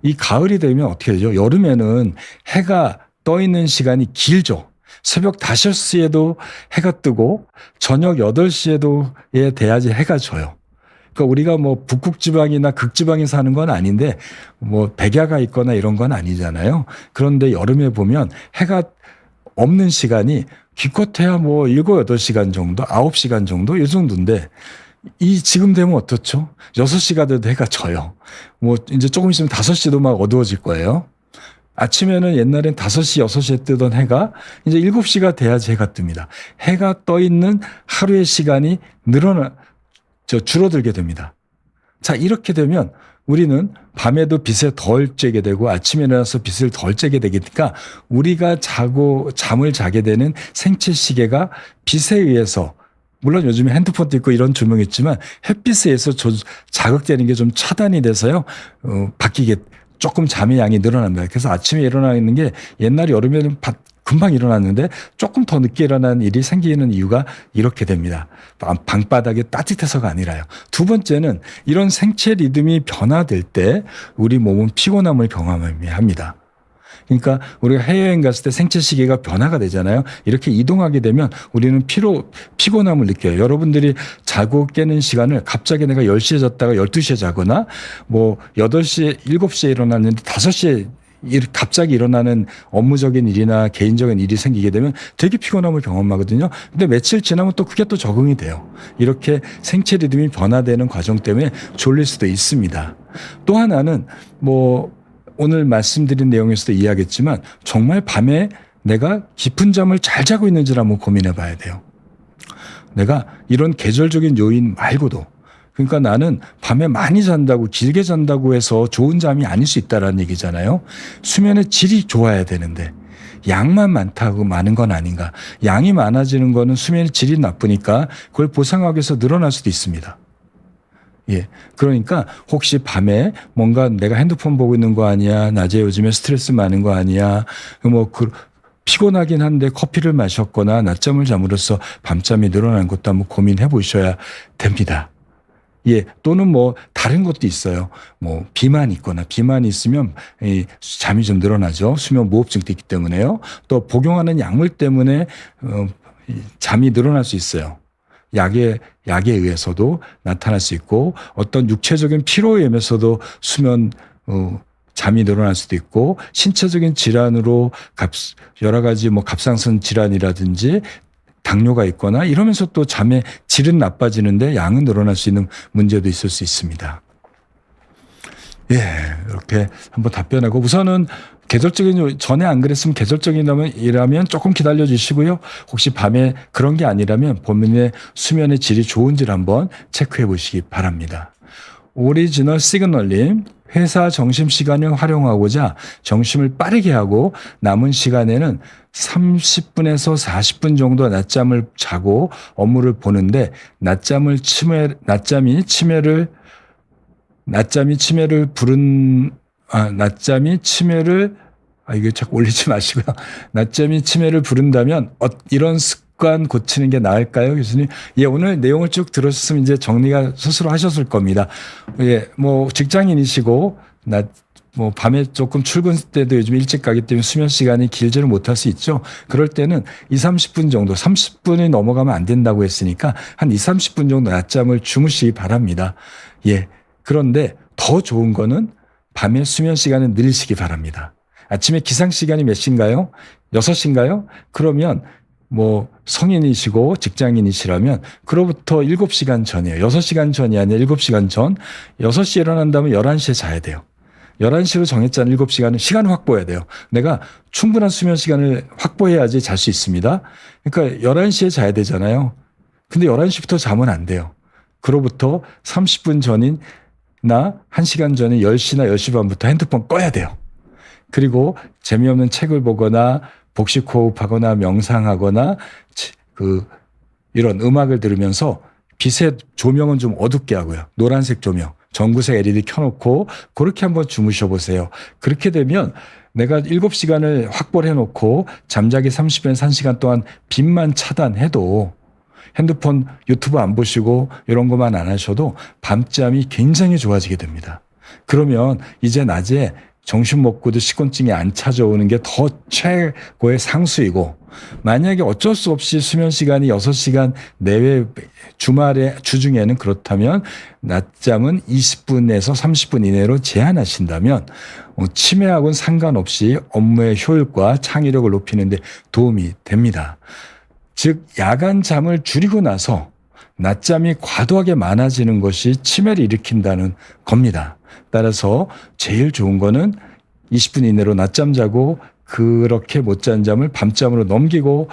이 가을이 되면 어떻게 되죠? 여름에는 해가 떠 있는 시간이 길죠. 새벽 5시에도 해가 뜨고 저녁 8시에도 돼야지 해가 져요. 그러니까 우리가 북극지방이나 극지방에 사는 건 아닌데 백야가 있거나 이런 건 아니잖아요. 그런데 여름에 보면 해가 없는 시간이 기껏해야 7, 8시간 정도, 9시간 정도 이 정도인데 이 지금 되면 어떻죠? 6시가 돼도 해가 져요. 뭐 이제 조금 있으면 5시도 막 어두워질 거예요. 아침에는 옛날엔 5시, 6시에 뜨던 해가 이제 7시가 돼야지 해가 뜹니다. 해가 떠 있는 하루의 시간이 줄어들게 됩니다. 자, 이렇게 되면 우리는 밤에도 빛에 덜 쬐게 되고 아침에 일어나서 빛을 덜 쬐게 되니까 우리가 잠을 자게 되는 생체 시계가 빛에 의해서, 물론 요즘에 핸드폰도 있고 이런 조명이 있지만 햇빛에 의해서 자극되는 게 좀 차단이 돼서요, 바뀌게, 조금 잠의 양이 늘어납니다. 그래서 아침에 일어나 있는 게 옛날 여름에는 금방 일어났는데 조금 더 늦게 일어나는 일이 생기는 이유가 이렇게 됩니다. 방바닥이 따뜻해서가 아니라요. 두 번째는 이런 생체 리듬이 변화될 때 우리 몸은 피곤함을 경험합니다. 그러니까 우리가 해외여행 갔을 때 생체 시계가 변화가 되잖아요. 이렇게 이동하게 되면 우리는 피곤함을 느껴요. 여러분들이 자고 깨는 시간을 갑자기 내가 10시에 잤다가 12시에 자거나 뭐 8시에 7시에 일어났는데 5시에 갑자기 일어나는 업무적인 일이나 개인적인 일이 생기게 되면 되게 피곤함을 경험하거든요. 근데 며칠 지나면 또 그게 또 적응이 돼요. 이렇게 생체 리듬이 변화되는 과정 때문에 졸릴 수도 있습니다. 또 하나는 뭐 오늘 말씀드린 내용에서도 이야기했지만 정말 밤에 내가 깊은 잠을 잘 자고 있는지를 한번 고민해 봐야 돼요. 내가 이런 계절적인 요인 말고도, 그러니까 나는 밤에 많이 잔다고, 길게 잔다고 해서 좋은 잠이 아닐 수 있다는 얘기잖아요. 수면의 질이 좋아야 되는데 양만 많다고 많은 건 아닌가. 양이 많아지는 거는 수면의 질이 나쁘니까 그걸 보상하기 위해서 늘어날 수도 있습니다. 예. 그러니까 혹시 밤에 뭔가 내가 핸드폰 보고 있는 거 아니야? 낮에 요즘에 스트레스 많은 거 아니야? 피곤하긴 한데 커피를 마셨거나 낮잠을 잠으로써 밤잠이 늘어나는 것도 한번 고민해 보셔야 됩니다. 예. 또는 뭐 다른 것도 있어요. 뭐 비만이 있거나, 비만이 있으면 잠이 좀 늘어나죠. 수면 무호흡증도 있기 때문에요. 또 복용하는 약물 때문에 잠이 늘어날 수 있어요. 약에 의해서도 나타날 수 있고, 어떤 육체적인 피로에 의해서도 잠이 늘어날 수도 있고, 신체적인 질환으로 여러 가지 뭐 갑상선 질환이라든지 당뇨가 있거나 이러면서 또 잠의 질은 나빠지는데 양은 늘어날 수 있는 문제도 있을 수 있습니다. 예, 이렇게 한번 답변하고, 우선은 계절적인, 전에 안 그랬으면 계절적이라면 조금 기다려 주시고요. 혹시 밤에 그런 게 아니라면 본인의 수면의 질이 좋은지를 한번 체크해 보시기 바랍니다. 오리지널 시그널님, 회사 점심시간을 활용하고자 점심을 빠르게 하고 남은 시간에는 30분에서 40분 정도 낮잠을 자고 업무를 보는데 낮잠이 치매를 이게 자꾸 올리지 마시고요. 낮잠이 치매를 부른다면 이런 습관 고치는 게 나을까요, 교수님? 예, 오늘 내용을 쭉 들으셨으면 이제 정리가 스스로 하셨을 겁니다. 예, 뭐 직장인이시고 뭐 밤에 조금 출근 때도 요즘 일찍 가기 때문에 수면 시간이 길지를 못할 수 있죠. 그럴 때는 30분 정도, 30분이 넘어가면 안 된다고 했으니까 한 30분 정도 낮잠을 주무시기 바랍니다. 예. 그런데 더 좋은 거는 밤에 수면 시간을 늘리시기 바랍니다. 아침에 기상 시간이 몇 시인가요? 6시인가요? 그러면 뭐 성인이시고 직장인이시라면 그로부터 7시간 전이에요. 6시간 전이 아니라 7시간 전. 6시에 일어난다면 11시에 자야 돼요. 11시로 정했잖아요. 7시간은 시간을 확보해야 돼요. 내가 충분한 수면 시간을 확보해야지 잘 수 있습니다. 그러니까 11시에 자야 되잖아요. 근데 11시부터 자면 안 돼요. 그로부터 30분 전인 1시간 전에 10시나 10시 반부터 핸드폰 꺼야 돼요. 그리고 재미없는 책을 보거나 복식 호흡하거나 명상하거나 이런 음악을 들으면서 빛의 조명은 좀 어둡게 하고요. 노란색 조명, 전구색 LED 켜놓고 그렇게 한번 주무셔 보세요. 그렇게 되면 내가 7시간을 확보를 해놓고 잠자기 30분에서 1시간 동안 빛만 차단해도, 핸드폰 유튜브 안 보시고 이런 것만 안 하셔도 밤잠이 굉장히 좋아지게 됩니다. 그러면 이제 낮에 점심 먹고도 식곤증이 안 찾아오는 게 더 최고의 상수이고, 만약에 어쩔 수 없이 수면 시간이 6시간 내외 주중에는 그렇다면 낮잠은 20분에서 30분 이내로 제한하신다면 치매하고는 상관없이 업무의 효율과 창의력을 높이는 데 도움이 됩니다. 즉 야간 잠을 줄이고 나서 낮잠이 과도하게 많아지는 것이 치매를 일으킨다는 겁니다. 따라서 제일 좋은 거는 20분 이내로 낮잠 자고 그렇게 못 잔 잠을 밤잠으로 넘기고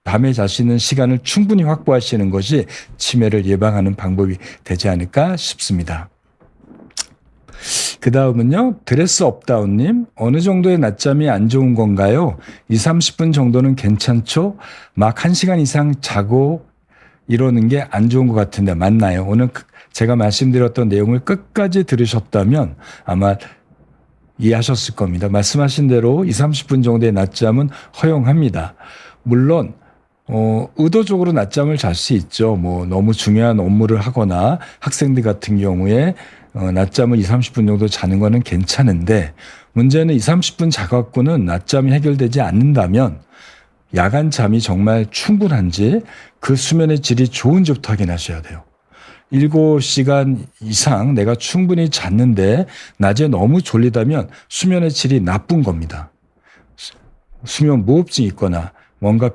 밤에 자시는 시간을 충분히 확보하시는 것이 치매를 예방하는 방법이 되지 않을까 싶습니다. 그 다음은요, 드레스 업다운님, 어느 정도의 낮잠이 안 좋은 건가요? 30분 정도는 괜찮죠? 막 1시간 이상 자고 이러는 게 안 좋은 것 같은데 맞나요? 오늘 제가 말씀드렸던 내용을 끝까지 들으셨다면 아마 이해하셨을 겁니다. 말씀하신 대로 30분 정도의 낮잠은 허용합니다. 물론 의도적으로 낮잠을 잘 수 있죠. 뭐 너무 중요한 업무를 하거나 학생들 같은 경우에 낮잠을 30분 정도 자는 거는 괜찮은데 문제는 30분 자갖고는 낮잠이 해결되지 않는다면 야간 잠이 정말 충분한지 그 수면의 질이 좋은지부터 확인하셔야 돼요. 7시간 이상 내가 충분히 잤는데 낮에 너무 졸리다면 수면의 질이 나쁜 겁니다. 수면 무호흡증이 있거나 뭔가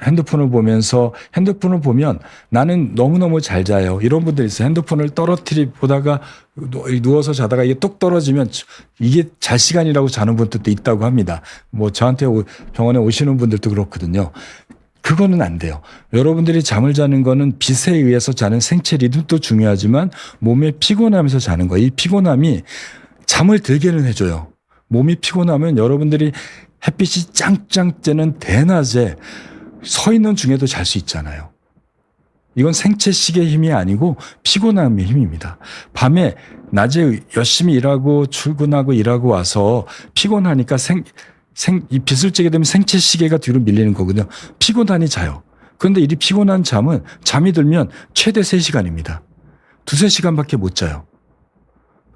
핸드폰을 보면 나는 너무너무 잘 자요. 이런 분들 있어요. 핸드폰을 보다가 누워서 자다가 이게 뚝 떨어지면 이게 잘 시간이라고 자는 분들도 있다고 합니다. 뭐 저한테 병원에 오시는 분들도 그렇거든요. 그거는 안 돼요. 여러분들이 잠을 자는 거는 빛에 의해서 자는 생체 리듬도 중요하지만 몸에 피곤하면서 자는 거예요. 이 피곤함이 잠을 들게는 해줘요. 몸이 피곤하면 여러분들이 햇빛이 짱짱 쬐는 대낮에 서 있는 중에도 잘 수 있잖아요. 이건 생체식의 힘이 아니고 피곤함의 힘입니다. 밤에 낮에 열심히 일하고 출근하고 일하고 와서 피곤하니까 이 빛을 쬐게 되면 생체 시계가 뒤로 밀리는 거거든요. 피곤하니 자요. 그런데 이 피곤한 잠이 들면 최대 3시간입니다. 2-3시간밖에 못 자요.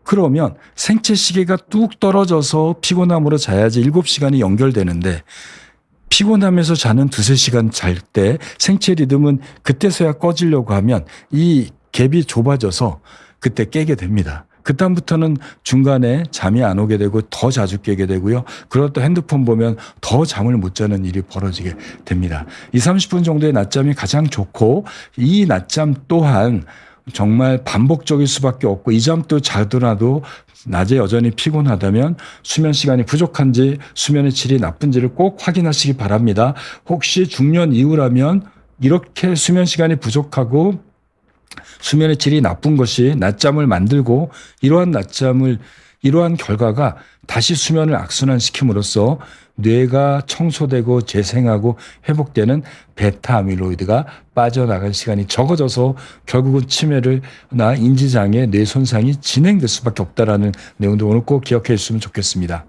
그러면 생체 시계가 뚝 떨어져서 피곤함으로 자야지 7시간이 연결되는데 피곤하면서 자는 2-3시간 잘 때 생체 리듬은 그때서야 꺼지려고 하면 이 갭이 좁아져서 그때 깨게 됩니다. 그다음부터는 중간에 잠이 안 오게 되고 더 자주 깨게 되고요. 그러다 또 핸드폰 보면 더 잠을 못 자는 일이 벌어지게 됩니다. 30분 정도의 낮잠이 가장 좋고 이 낮잠 또한 정말 반복적일 수밖에 없고 이 잠도 자더라도 낮에 여전히 피곤하다면 수면 시간이 부족한지 수면의 질이 나쁜지를 꼭 확인하시기 바랍니다. 혹시 중년 이후라면 이렇게 수면 시간이 부족하고 수면의 질이 나쁜 것이 낮잠을 만들고 이러한 결과가 다시 수면을 악순환시킴으로써 뇌가 청소되고 재생하고 회복되는 베타 아밀로이드가 빠져나갈 시간이 적어져서 결국은 치매나 인지장애, 뇌 손상이 진행될 수밖에 없다라는 내용도 오늘 꼭 기억해 주시면 좋겠습니다.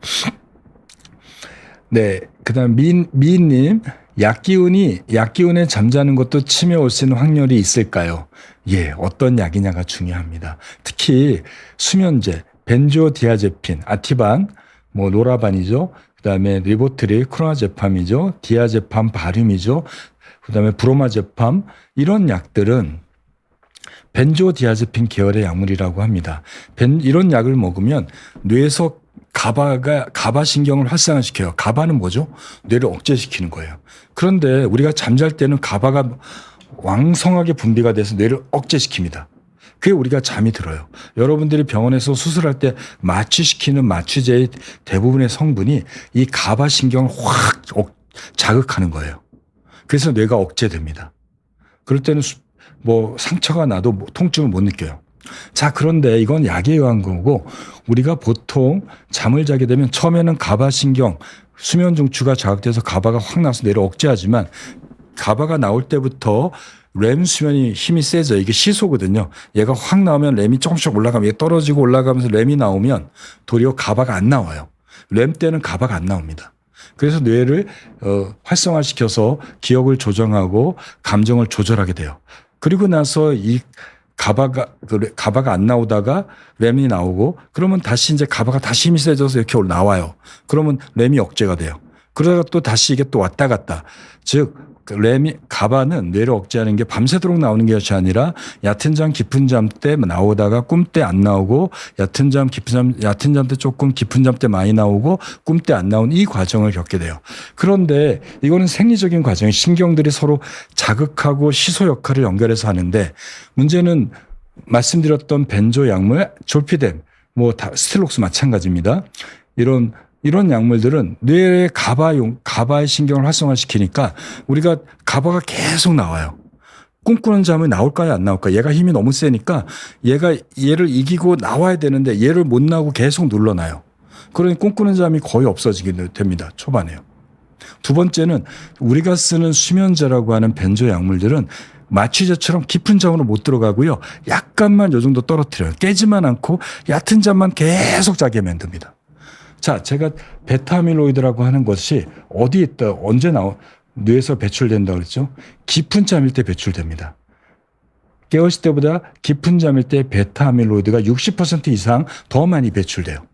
네, 그다음 미인님, 약기운에 잠자는 것도 치매 올 수 있는 확률이 있을까요? 예, 어떤 약이냐가 중요합니다. 특히 수면제, 벤조디아제핀, 아티반, 노라반이죠. 그다음에 리보트릴, 크로나제팜이죠. 디아제팜 바륨이죠. 그다음에 브로마제팜 이런 약들은 벤조디아제핀 계열의 약물이라고 합니다. 이런 약을 먹으면 뇌에서 가바 신경을 활성화시켜요. 가바는 뭐죠? 뇌를 억제시키는 거예요. 그런데 우리가 잠잘 때는 가바가 왕성하게 분비가 돼서 뇌를 억제시킵니다. 그게 우리가 잠이 들어요. 여러분들이 병원에서 수술할 때 마취시키는 마취제의 대부분의 성분이 이 가바 신경을 확 자극하는 거예요. 그래서 뇌가 억제됩니다. 그럴 때는 상처가 나도 통증을 못 느껴요. 자, 그런데 이건 약에 의한 거고 우리가 보통 잠을 자게 되면 처음에는 가바 신경, 수면 중추가 자극돼서 가바가 확 나서 뇌를 억제하지만 가바가 나올 때부터 렘 수면이 힘이 세져. 이게 시소거든요. 얘가 확 나오면 렘이 조금씩 올라가면 얘 떨어지고 올라가면서 렘이 나오면 도리어 가바가 안 나와요. 렘 때는 가바가 안 나옵니다. 그래서 뇌를 활성화시켜서 기억을 조정하고 감정을 조절하게 돼요. 그리고 나서 이 가바가 안 나오다가 렘이 나오고 그러면 다시 이제 가바가 다시 힘이 세져서 이렇게 나와요. 그러면 렘이 억제가 돼요. 그러다가 또 다시 이게 또 왔다 갔다. 즉 가바는 뇌를 억제하는 게 밤새도록 나오는 것이 아니라 얕은 잠 깊은 잠 때 나오다가 꿈 때 안 나오고 얕은 잠 때 조금 깊은 잠 때 많이 나오고 꿈 때 안 나오는 이 과정을 겪게 돼요. 그런데 이거는 생리적인 과정이 신경들이 서로 자극하고 시소 역할을 연결해서 하는데 문제는 말씀드렸던 벤조 약물, 졸피뎀, 스텔록스 마찬가지입니다. 이런 약물들은 뇌의 가바의 신경을 활성화시키니까 우리가 가바가 계속 나와요. 꿈꾸는 잠이 나올까요? 안 나올까요? 얘가 힘이 너무 세니까 얘를 이기고 나와야 되는데 얘를 못 나오고 계속 눌러놔요. 그러니 꿈꾸는 잠이 거의 없어지게 됩니다. 초반에요. 두 번째는 우리가 쓰는 수면제라고 하는 벤조 약물들은 마취제처럼 깊은 잠으로 못 들어가고요. 약간만 요 정도 떨어뜨려요. 깨지만 않고 얕은 잠만 계속 자게 만듭니다. 자, 제가 베타아밀로이드라고 하는 것이 어디에 있다, 언제 뇌에서 배출된다고 그랬죠? 깊은 잠일 때 배출됩니다. 깨어있을 때보다 깊은 잠일 때 베타아밀로이드가 60% 이상 더 많이 배출돼요.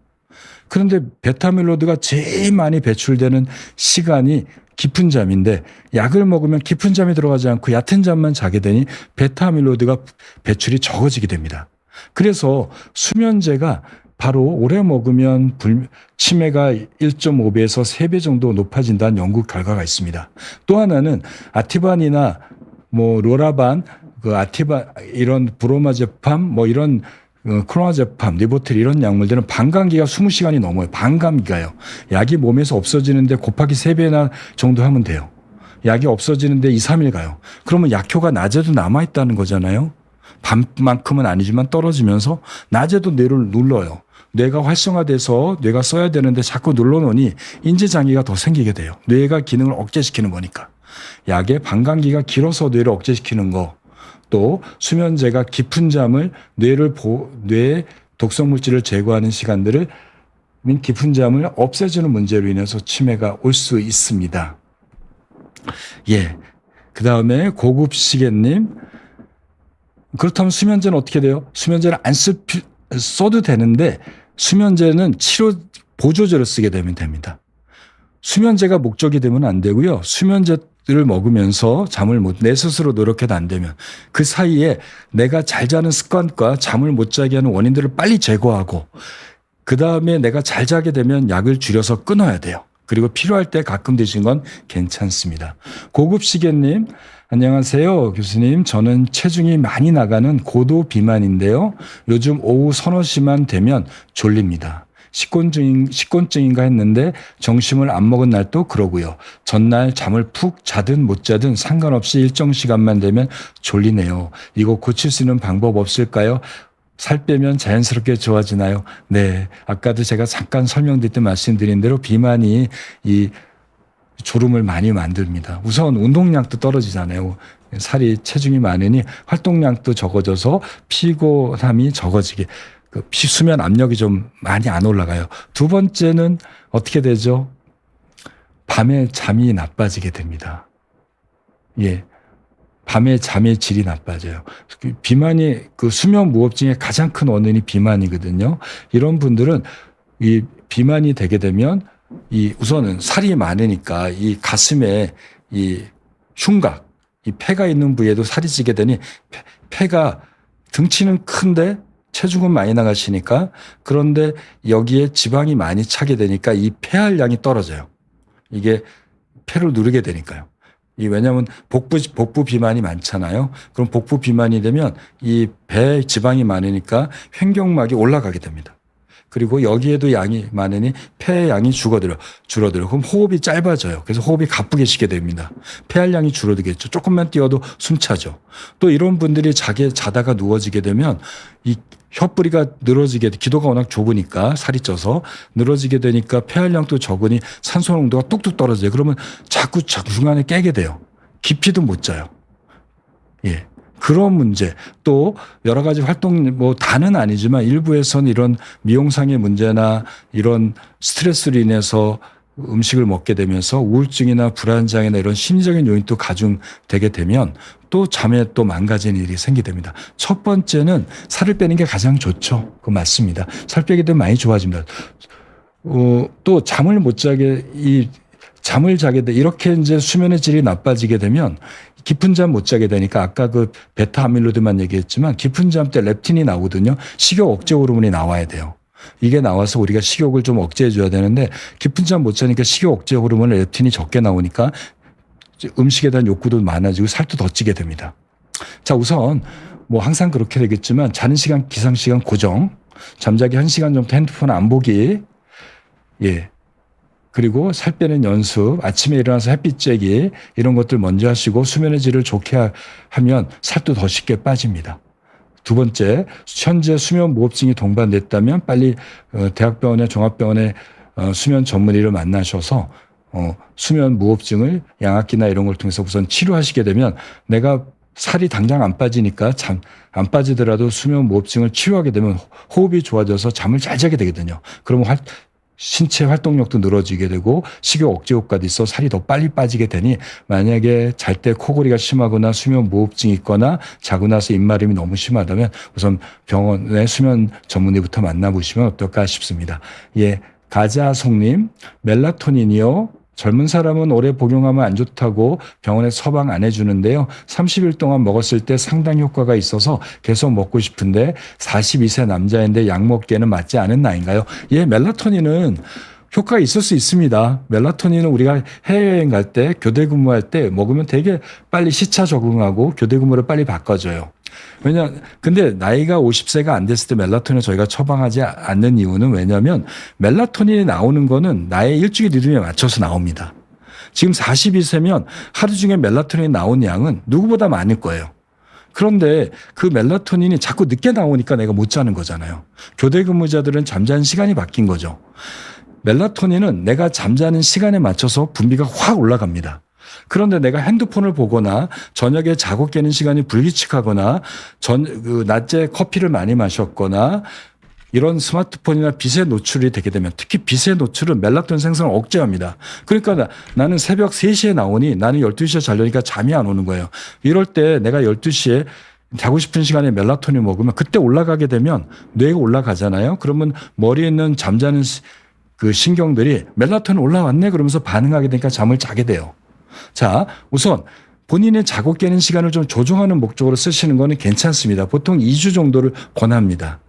그런데 베타아밀로이드가 제일 많이 배출되는 시간이 깊은 잠인데 약을 먹으면 깊은 잠이 들어가지 않고 얕은 잠만 자게 되니 베타아밀로이드가 배출이 적어지게 됩니다. 그래서 수면제가 바로 오래 먹으면 치매가 1.5배에서 3배 정도 높아진다는 연구 결과가 있습니다. 또 하나는 아티반이나 로라반, 이런 브로마제팜, 이런 크로나제팜, 리보트릴 이런 약물들은 반감기가 20시간이 넘어요. 반감기가요. 약이 몸에서 없어지는데 곱하기 3배나 정도 하면 돼요. 약이 없어지는데 2, 3일 가요. 그러면 약효가 낮에도 남아있다는 거잖아요. 밤만큼은 아니지만 떨어지면서 낮에도 뇌를 눌러요. 뇌가 활성화돼서 뇌가 써야 되는데 자꾸 눌러놓으니 인지장애가 더 생기게 돼요. 뇌가 기능을 억제시키는 거니까. 약의 반감기가 길어서 뇌를 억제시키는 거, 또 수면제가 깊은 잠을 뇌의 독성물질을 제거하는 시간들을 깊은 잠을 없애주는 문제로 인해서 치매가 올 수 있습니다. 예. 그 다음에 고급시계님. 그렇다면 수면제는 어떻게 돼요? 수면제를 안 써도 되는데 수면제는 보조제로 쓰게 되면 됩니다. 수면제가 목적이 되면 안 되고요. 수면제를 먹으면서 내 스스로 노력해도 안 되면 그 사이에 내가 잘 자는 습관과 잠을 못 자게 하는 원인들을 빨리 제거하고 그 다음에 내가 잘 자게 되면 약을 줄여서 끊어야 돼요. 그리고 필요할 때 가끔 드시는 건 괜찮습니다. 고급시계님, 안녕하세요. 교수님, 저는 체중이 많이 나가는 고도 비만인데요. 요즘 오후 서너 시만 되면 졸립니다. 식곤증인가 했는데 점심을 안 먹은 날도 그러고요. 전날 잠을 푹 자든 못 자든 상관없이 일정 시간만 되면 졸리네요. 이거 고칠 수 있는 방법 없을까요? 살 빼면 자연스럽게 좋아지나요? 네. 아까도 제가 잠깐 설명드릴 때 말씀드린 대로 비만이 이 졸음을 많이 만듭니다. 우선 운동량도 떨어지잖아요. 체중이 많으니 활동량도 적어져서 피곤함이 적어지게, 수면 압력이 좀 많이 안 올라가요. 두 번째는 어떻게 되죠? 밤에 잠이 나빠지게 됩니다. 예. 밤에 잠의 질이 나빠져요. 비만이 수면 무호흡증의 가장 큰 원인이 비만이거든요. 이런 분들은 이 비만이 되게 되면 우선은 살이 많으니까 이 가슴에 이 흉곽, 이 폐가 있는 부위에도 살이 찌게 되니 폐가 등치는 큰데 체중은 많이 나가시니까, 그런데 여기에 지방이 많이 차게 되니까 이 폐활량이 떨어져요. 이게 폐를 누르게 되니까요. 왜냐하면 복부 비만이 많잖아요. 그럼 복부 비만이 되면 이 배에 지방이 많으니까 횡격막이 올라가게 됩니다. 그리고 여기에도 양이 많으니 폐의 양이 줄어들어요. 그럼 호흡이 짧아져요. 그래서 호흡이 가쁘게 쉬게 됩니다. 폐활량이 줄어들겠죠. 조금만 뛰어도 숨 차죠. 또 이런 분들이 자다가 누워지게 되면 이 혀뿌리가 늘어지게, 기도가 워낙 좁으니까 살이 쪄서 늘어지게 되니까 폐활량도 적으니 산소 농도가 뚝뚝 떨어져요. 그러면 자꾸 중간에 깨게 돼요. 깊이도 못 자요. 예. 그런 문제, 또 여러 가지 활동, 다는 아니지만 일부에서는 이런 미용상의 문제나 이런 스트레스로 인해서 음식을 먹게 되면서 우울증이나 불안장애나 이런 심리적인 요인도 가중되게 되면 또 잠에 또 망가지는 일이 생기게 됩니다. 첫 번째는 살을 빼는 게 가장 좋죠. 그거 맞습니다. 살 빼게 되면 많이 좋아집니다. 또 잠을 못 자게 잠을 자게 돼 이렇게 이제 수면의 질이 나빠지게 되면 깊은 잠 못 자게 되니까 아까 그 베타 아밀로이드만 얘기했지만 깊은 잠 때 렙틴이 나오거든요. 식욕 억제 호르몬이 나와야 돼요. 이게 나와서 우리가 식욕을 좀 억제해 줘야 되는데 깊은 잠 못 자니까 식욕 억제 호르몬 렙틴이 적게 나오니까 음식에 대한 욕구도 많아지고 살도 더 찌게 됩니다. 자, 우선 뭐 항상 그렇게 되겠지만 자는 시간, 기상 시간 고정, 잠자기 1시간 정도 핸드폰 안 보기, 예. 그리고 살 빼는 연습, 아침에 일어나서 햇빛 쬐기 이런 것들 먼저 하시고 수면의 질을 좋게 하면 살도 더 쉽게 빠집니다. 두 번째, 현재 수면 무호흡증이 동반됐다면 빨리 대학병원에 종합병원에 수면 전문의를 만나셔서 수면 무호흡증을 양압기나 이런 걸 통해서 우선 치료하시게 되면 내가 살이 당장 안 빠지니까 안 빠지더라도 수면 무호흡증을 치료하게 되면 호흡이 좋아져서 잠을 잘 자게 되거든요. 그러면 신체 활동력도 늘어지게 되고 식욕 억제 효과도 있어 살이 더 빨리 빠지게 되니 만약에 잘 때 코골이가 심하거나 수면 무호흡증이 있거나 자고 나서 입마름이 너무 심하다면 우선 병원의 수면 전문의부터 만나보시면 어떨까 싶습니다. 예, 가자송님, 멜라토닌이요. 젊은 사람은 오래 복용하면 안 좋다고 병원에 처방 안 해주는데요. 30일 동안 먹었을 때 상당히 효과가 있어서 계속 먹고 싶은데 42세 남자인데 약 먹기에는 맞지 않은 나이인가요? 예, 멜라토닌은 효과가 있을 수 있습니다. 멜라토닌은 우리가 해외여행 갈 때 교대 근무할 때 먹으면 되게 빨리 시차 적응하고 교대 근무를 빨리 바꿔줘요. 근데 나이가 50세가 안 됐을 때 멜라토닌을 저희가 처방하지 않는 이유는 왜냐하면 멜라토닌이 나오는 거는 나의 일주일 리듬에 맞춰서 나옵니다. 지금 42세면 하루 중에 멜라토닌이 나온 양은 누구보다 많을 거예요. 그런데 그 멜라토닌이 자꾸 늦게 나오니까 내가 못 자는 거잖아요. 교대 근무자들은 잠자는 시간이 바뀐 거죠. 멜라토닌은 내가 잠자는 시간에 맞춰서 분비가 확 올라갑니다. 그런데 내가 핸드폰을 보거나 저녁에 자고 깨는 시간이 불규칙하거나 낮에 커피를 많이 마셨거나 이런 스마트폰이나 빛에 노출이 되게 되면 특히 빛의 노출은 멜라토닌 생성을 억제합니다. 그러니까 나는 새벽 3시에 나오니 나는 12시에 자려니까 잠이 안 오는 거예요. 이럴 때 내가 12시에 자고 싶은 시간에 멜라토닌 먹으면 그때 올라가게 되면 뇌가 올라가잖아요. 그러면 머리에 있는 잠자는 그 신경들이 멜라토닌 올라왔네 그러면서 반응하게 되니까 잠을 자게 돼요. 자, 우선 본인의 자고 깨는 시간을 좀 조정하는 목적으로 쓰시는 거는 괜찮습니다. 보통 2주 정도를 권합니다.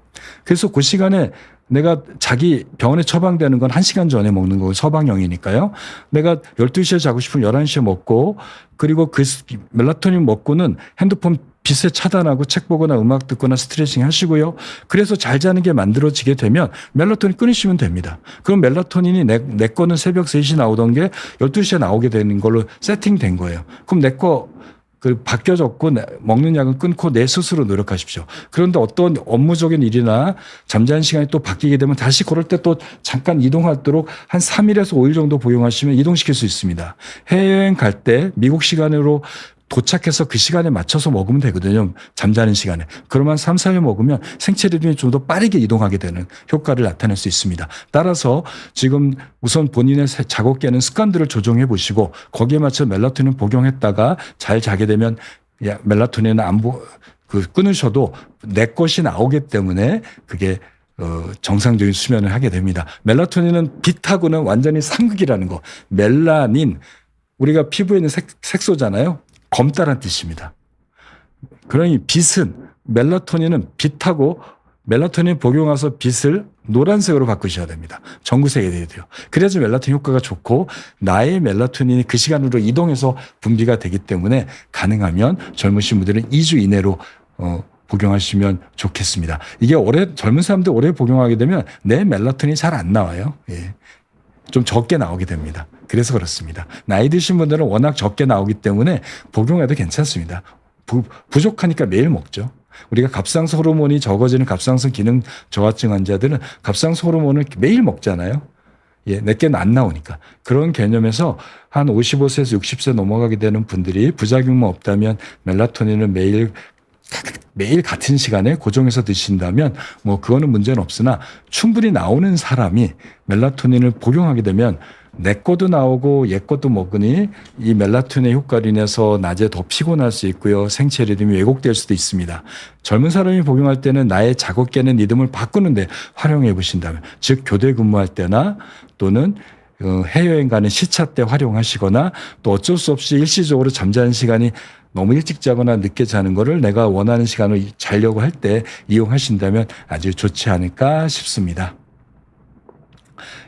그래서 그 시간에 내가 자기 병원에 처방되는 건 1시간 전에 먹는 거고 처방형이니까요. 내가 12시에 자고 싶으면 11시에 먹고 그리고 그 멜라토닌 먹고는 핸드폰 빛에 차단하고 책 보거나 음악 듣거나 스트레칭 하시고요. 그래서 잘 자는 게 만들어지게 되면 멜라토닌 끊으시면 됩니다. 그럼 멜라토닌이 내 거는 새벽 3시 나오던 게 12시에 나오게 되는 걸로 세팅된 거예요. 그럼 내 거 바뀌어졌고 먹는 약은 끊고 내 스스로 노력하십시오. 그런데 어떤 업무적인 일이나 잠자는 시간이 또 바뀌게 되면 다시 그럴 때 또 잠깐 이동하도록 한 3일에서 5일 정도 복용하시면 이동시킬 수 있습니다. 해외여행 갈 때 미국 시간으로 도착해서 그 시간에 맞춰서 먹으면 되거든요. 잠자는 시간에. 그러면 3, 4일 먹으면 생체 리듬이 좀 더 빠르게 이동하게 되는 효과를 나타낼 수 있습니다. 따라서 지금 우선 본인의 자고 깨는 습관들을 조정해 보시고 거기에 맞춰 멜라토닌 복용했다가 잘 자게 되면 멜라토닌은 끊으셔도 내 것이 나오기 때문에 그게 정상적인 수면을 하게 됩니다. 멜라토닌은 빛하고는 완전히 상극이라는 거. 멜라닌 우리가 피부에 있는 색소잖아요. 검다란 뜻입니다. 그러니 빛은 멜라토닌은 빛하고 멜라토닌 복용해서 빛을 노란색으로 바꾸셔야 됩니다. 전구색이 돼야 돼요. 그래야지 멜라토닌 효과가 좋고 나의 멜라토닌이 그 시간으로 이동해서 분비가 되기 때문에 가능하면 젊으신 분들은 2주 이내로 복용하시면 좋겠습니다. 이게 젊은 사람들 오래 복용하게 되면 내 멜라토닌이 잘 안 나와요. 예. 좀 적게 나오게 됩니다. 그래서 그렇습니다. 나이 드신 분들은 워낙 적게 나오기 때문에 복용해도 괜찮습니다. 부족하니까 매일 먹죠. 우리가 갑상선 호르몬이 적어지는 갑상선 기능 저하증 환자들은 갑상선 호르몬을 매일 먹잖아요. 예, 내게는 안 나오니까. 그런 개념에서 한 55세에서 60세 넘어가게 되는 분들이 부작용만 없다면 멜라토닌을 매일 같은 시간에 고정해서 드신다면 뭐 그거는 문제는 없으나 충분히 나오는 사람이 멜라토닌을 복용하게 되면 내 것도 나오고 얘 것도 먹으니 이 멜라토닌의 효과로 인해서 낮에 더 피곤할 수 있고요. 생체 리듬이 왜곡될 수도 있습니다. 젊은 사람이 복용할 때는 나의 자고 깨는 리듬을 바꾸는데 활용해 보신다면 즉 교대 근무할 때나 또는 해외여행 가는 시차 때 활용하시거나 또 어쩔 수 없이 일시적으로 잠자는 시간이 너무 일찍 자거나 늦게 자는 거를 내가 원하는 시간을 자려고 할 때 이용하신다면 아주 좋지 않을까 싶습니다.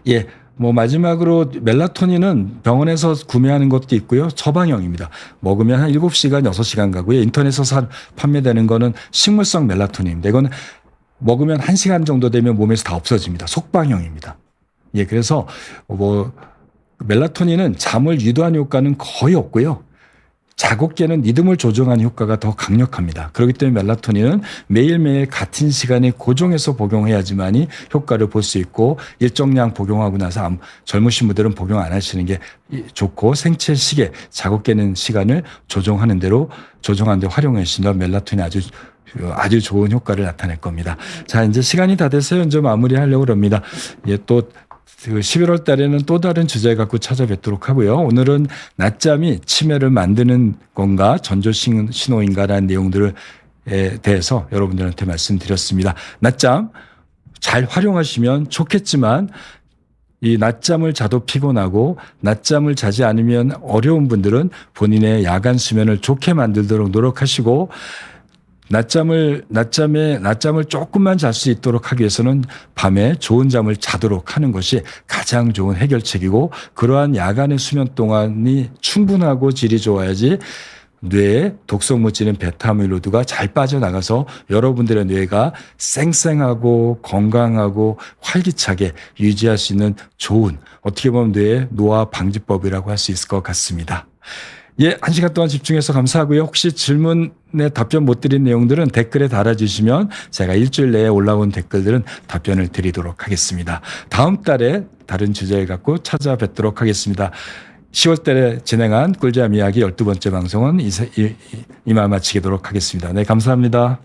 예. 뭐 마지막으로 멜라토닌은 병원에서 구매하는 것도 있고요. 처방형입니다. 먹으면 한 7시간, 6시간 가고요. 인터넷에서 판매되는 거는 식물성 멜라토닌입니다. 이건 먹으면 1시간 정도 되면 몸에서 다 없어집니다. 속방형입니다. 예, 그래서 뭐 멜라토닌은 잠을 유도하는 효과는 거의 없고요. 자곡계는 리듬을 조정하는 효과가 더 강력합니다. 그렇기 때문에 멜라토닌은 매일매일 같은 시간에 고정해서 복용해야지만이 효과를 볼 수 있고 일정량 복용하고 나서 젊으신 분들은 복용 안 하시는 게 좋고 생체 시계, 자고 깨는 시간을 조정하는 대로 활용하시면 멜라토닌이 아주 좋은 효과를 나타낼 겁니다. 자, 이제 시간이 다 돼서 이제 마무리하려고 합니다. 예, 또 11월 달에는 또 다른 주제 갖고 찾아뵙도록 하고요. 오늘은 낮잠이 치매를 만드는 건가 전조 신호인가라는 내용들에 대해서 여러분들한테 말씀드렸습니다. 낮잠 잘 활용하시면 좋겠지만 이 낮잠을 자도 피곤하고 낮잠을 자지 않으면 어려운 분들은 본인의 야간 수면을 좋게 만들도록 노력하시고 낮잠을 조금만 잘 수 있도록 하기 위해서는 밤에 좋은 잠을 자도록 하는 것이 가장 좋은 해결책이고 그러한 야간의 수면 동안이 충분하고 질이 좋아야지 뇌에 독성물질인 베타아밀로이드가 잘 빠져나가서 여러분들의 뇌가 쌩쌩하고 건강하고 활기차게 유지할 수 있는 좋은 어떻게 보면 뇌의 노화 방지법이라고 할 수 있을 것 같습니다. 예, 1시간 동안 집중해서 감사하고요. 혹시 질문에 답변 못 드린 내용들은 댓글에 달아주시면 제가 일주일 내에 올라온 댓글들은 답변을 드리도록 하겠습니다. 다음 달에 다른 주제를 갖고 찾아뵙도록 하겠습니다. 10월 달에 진행한 꿀잠 이야기 12번째 방송은 이만 마치도록 하겠습니다. 네, 감사합니다.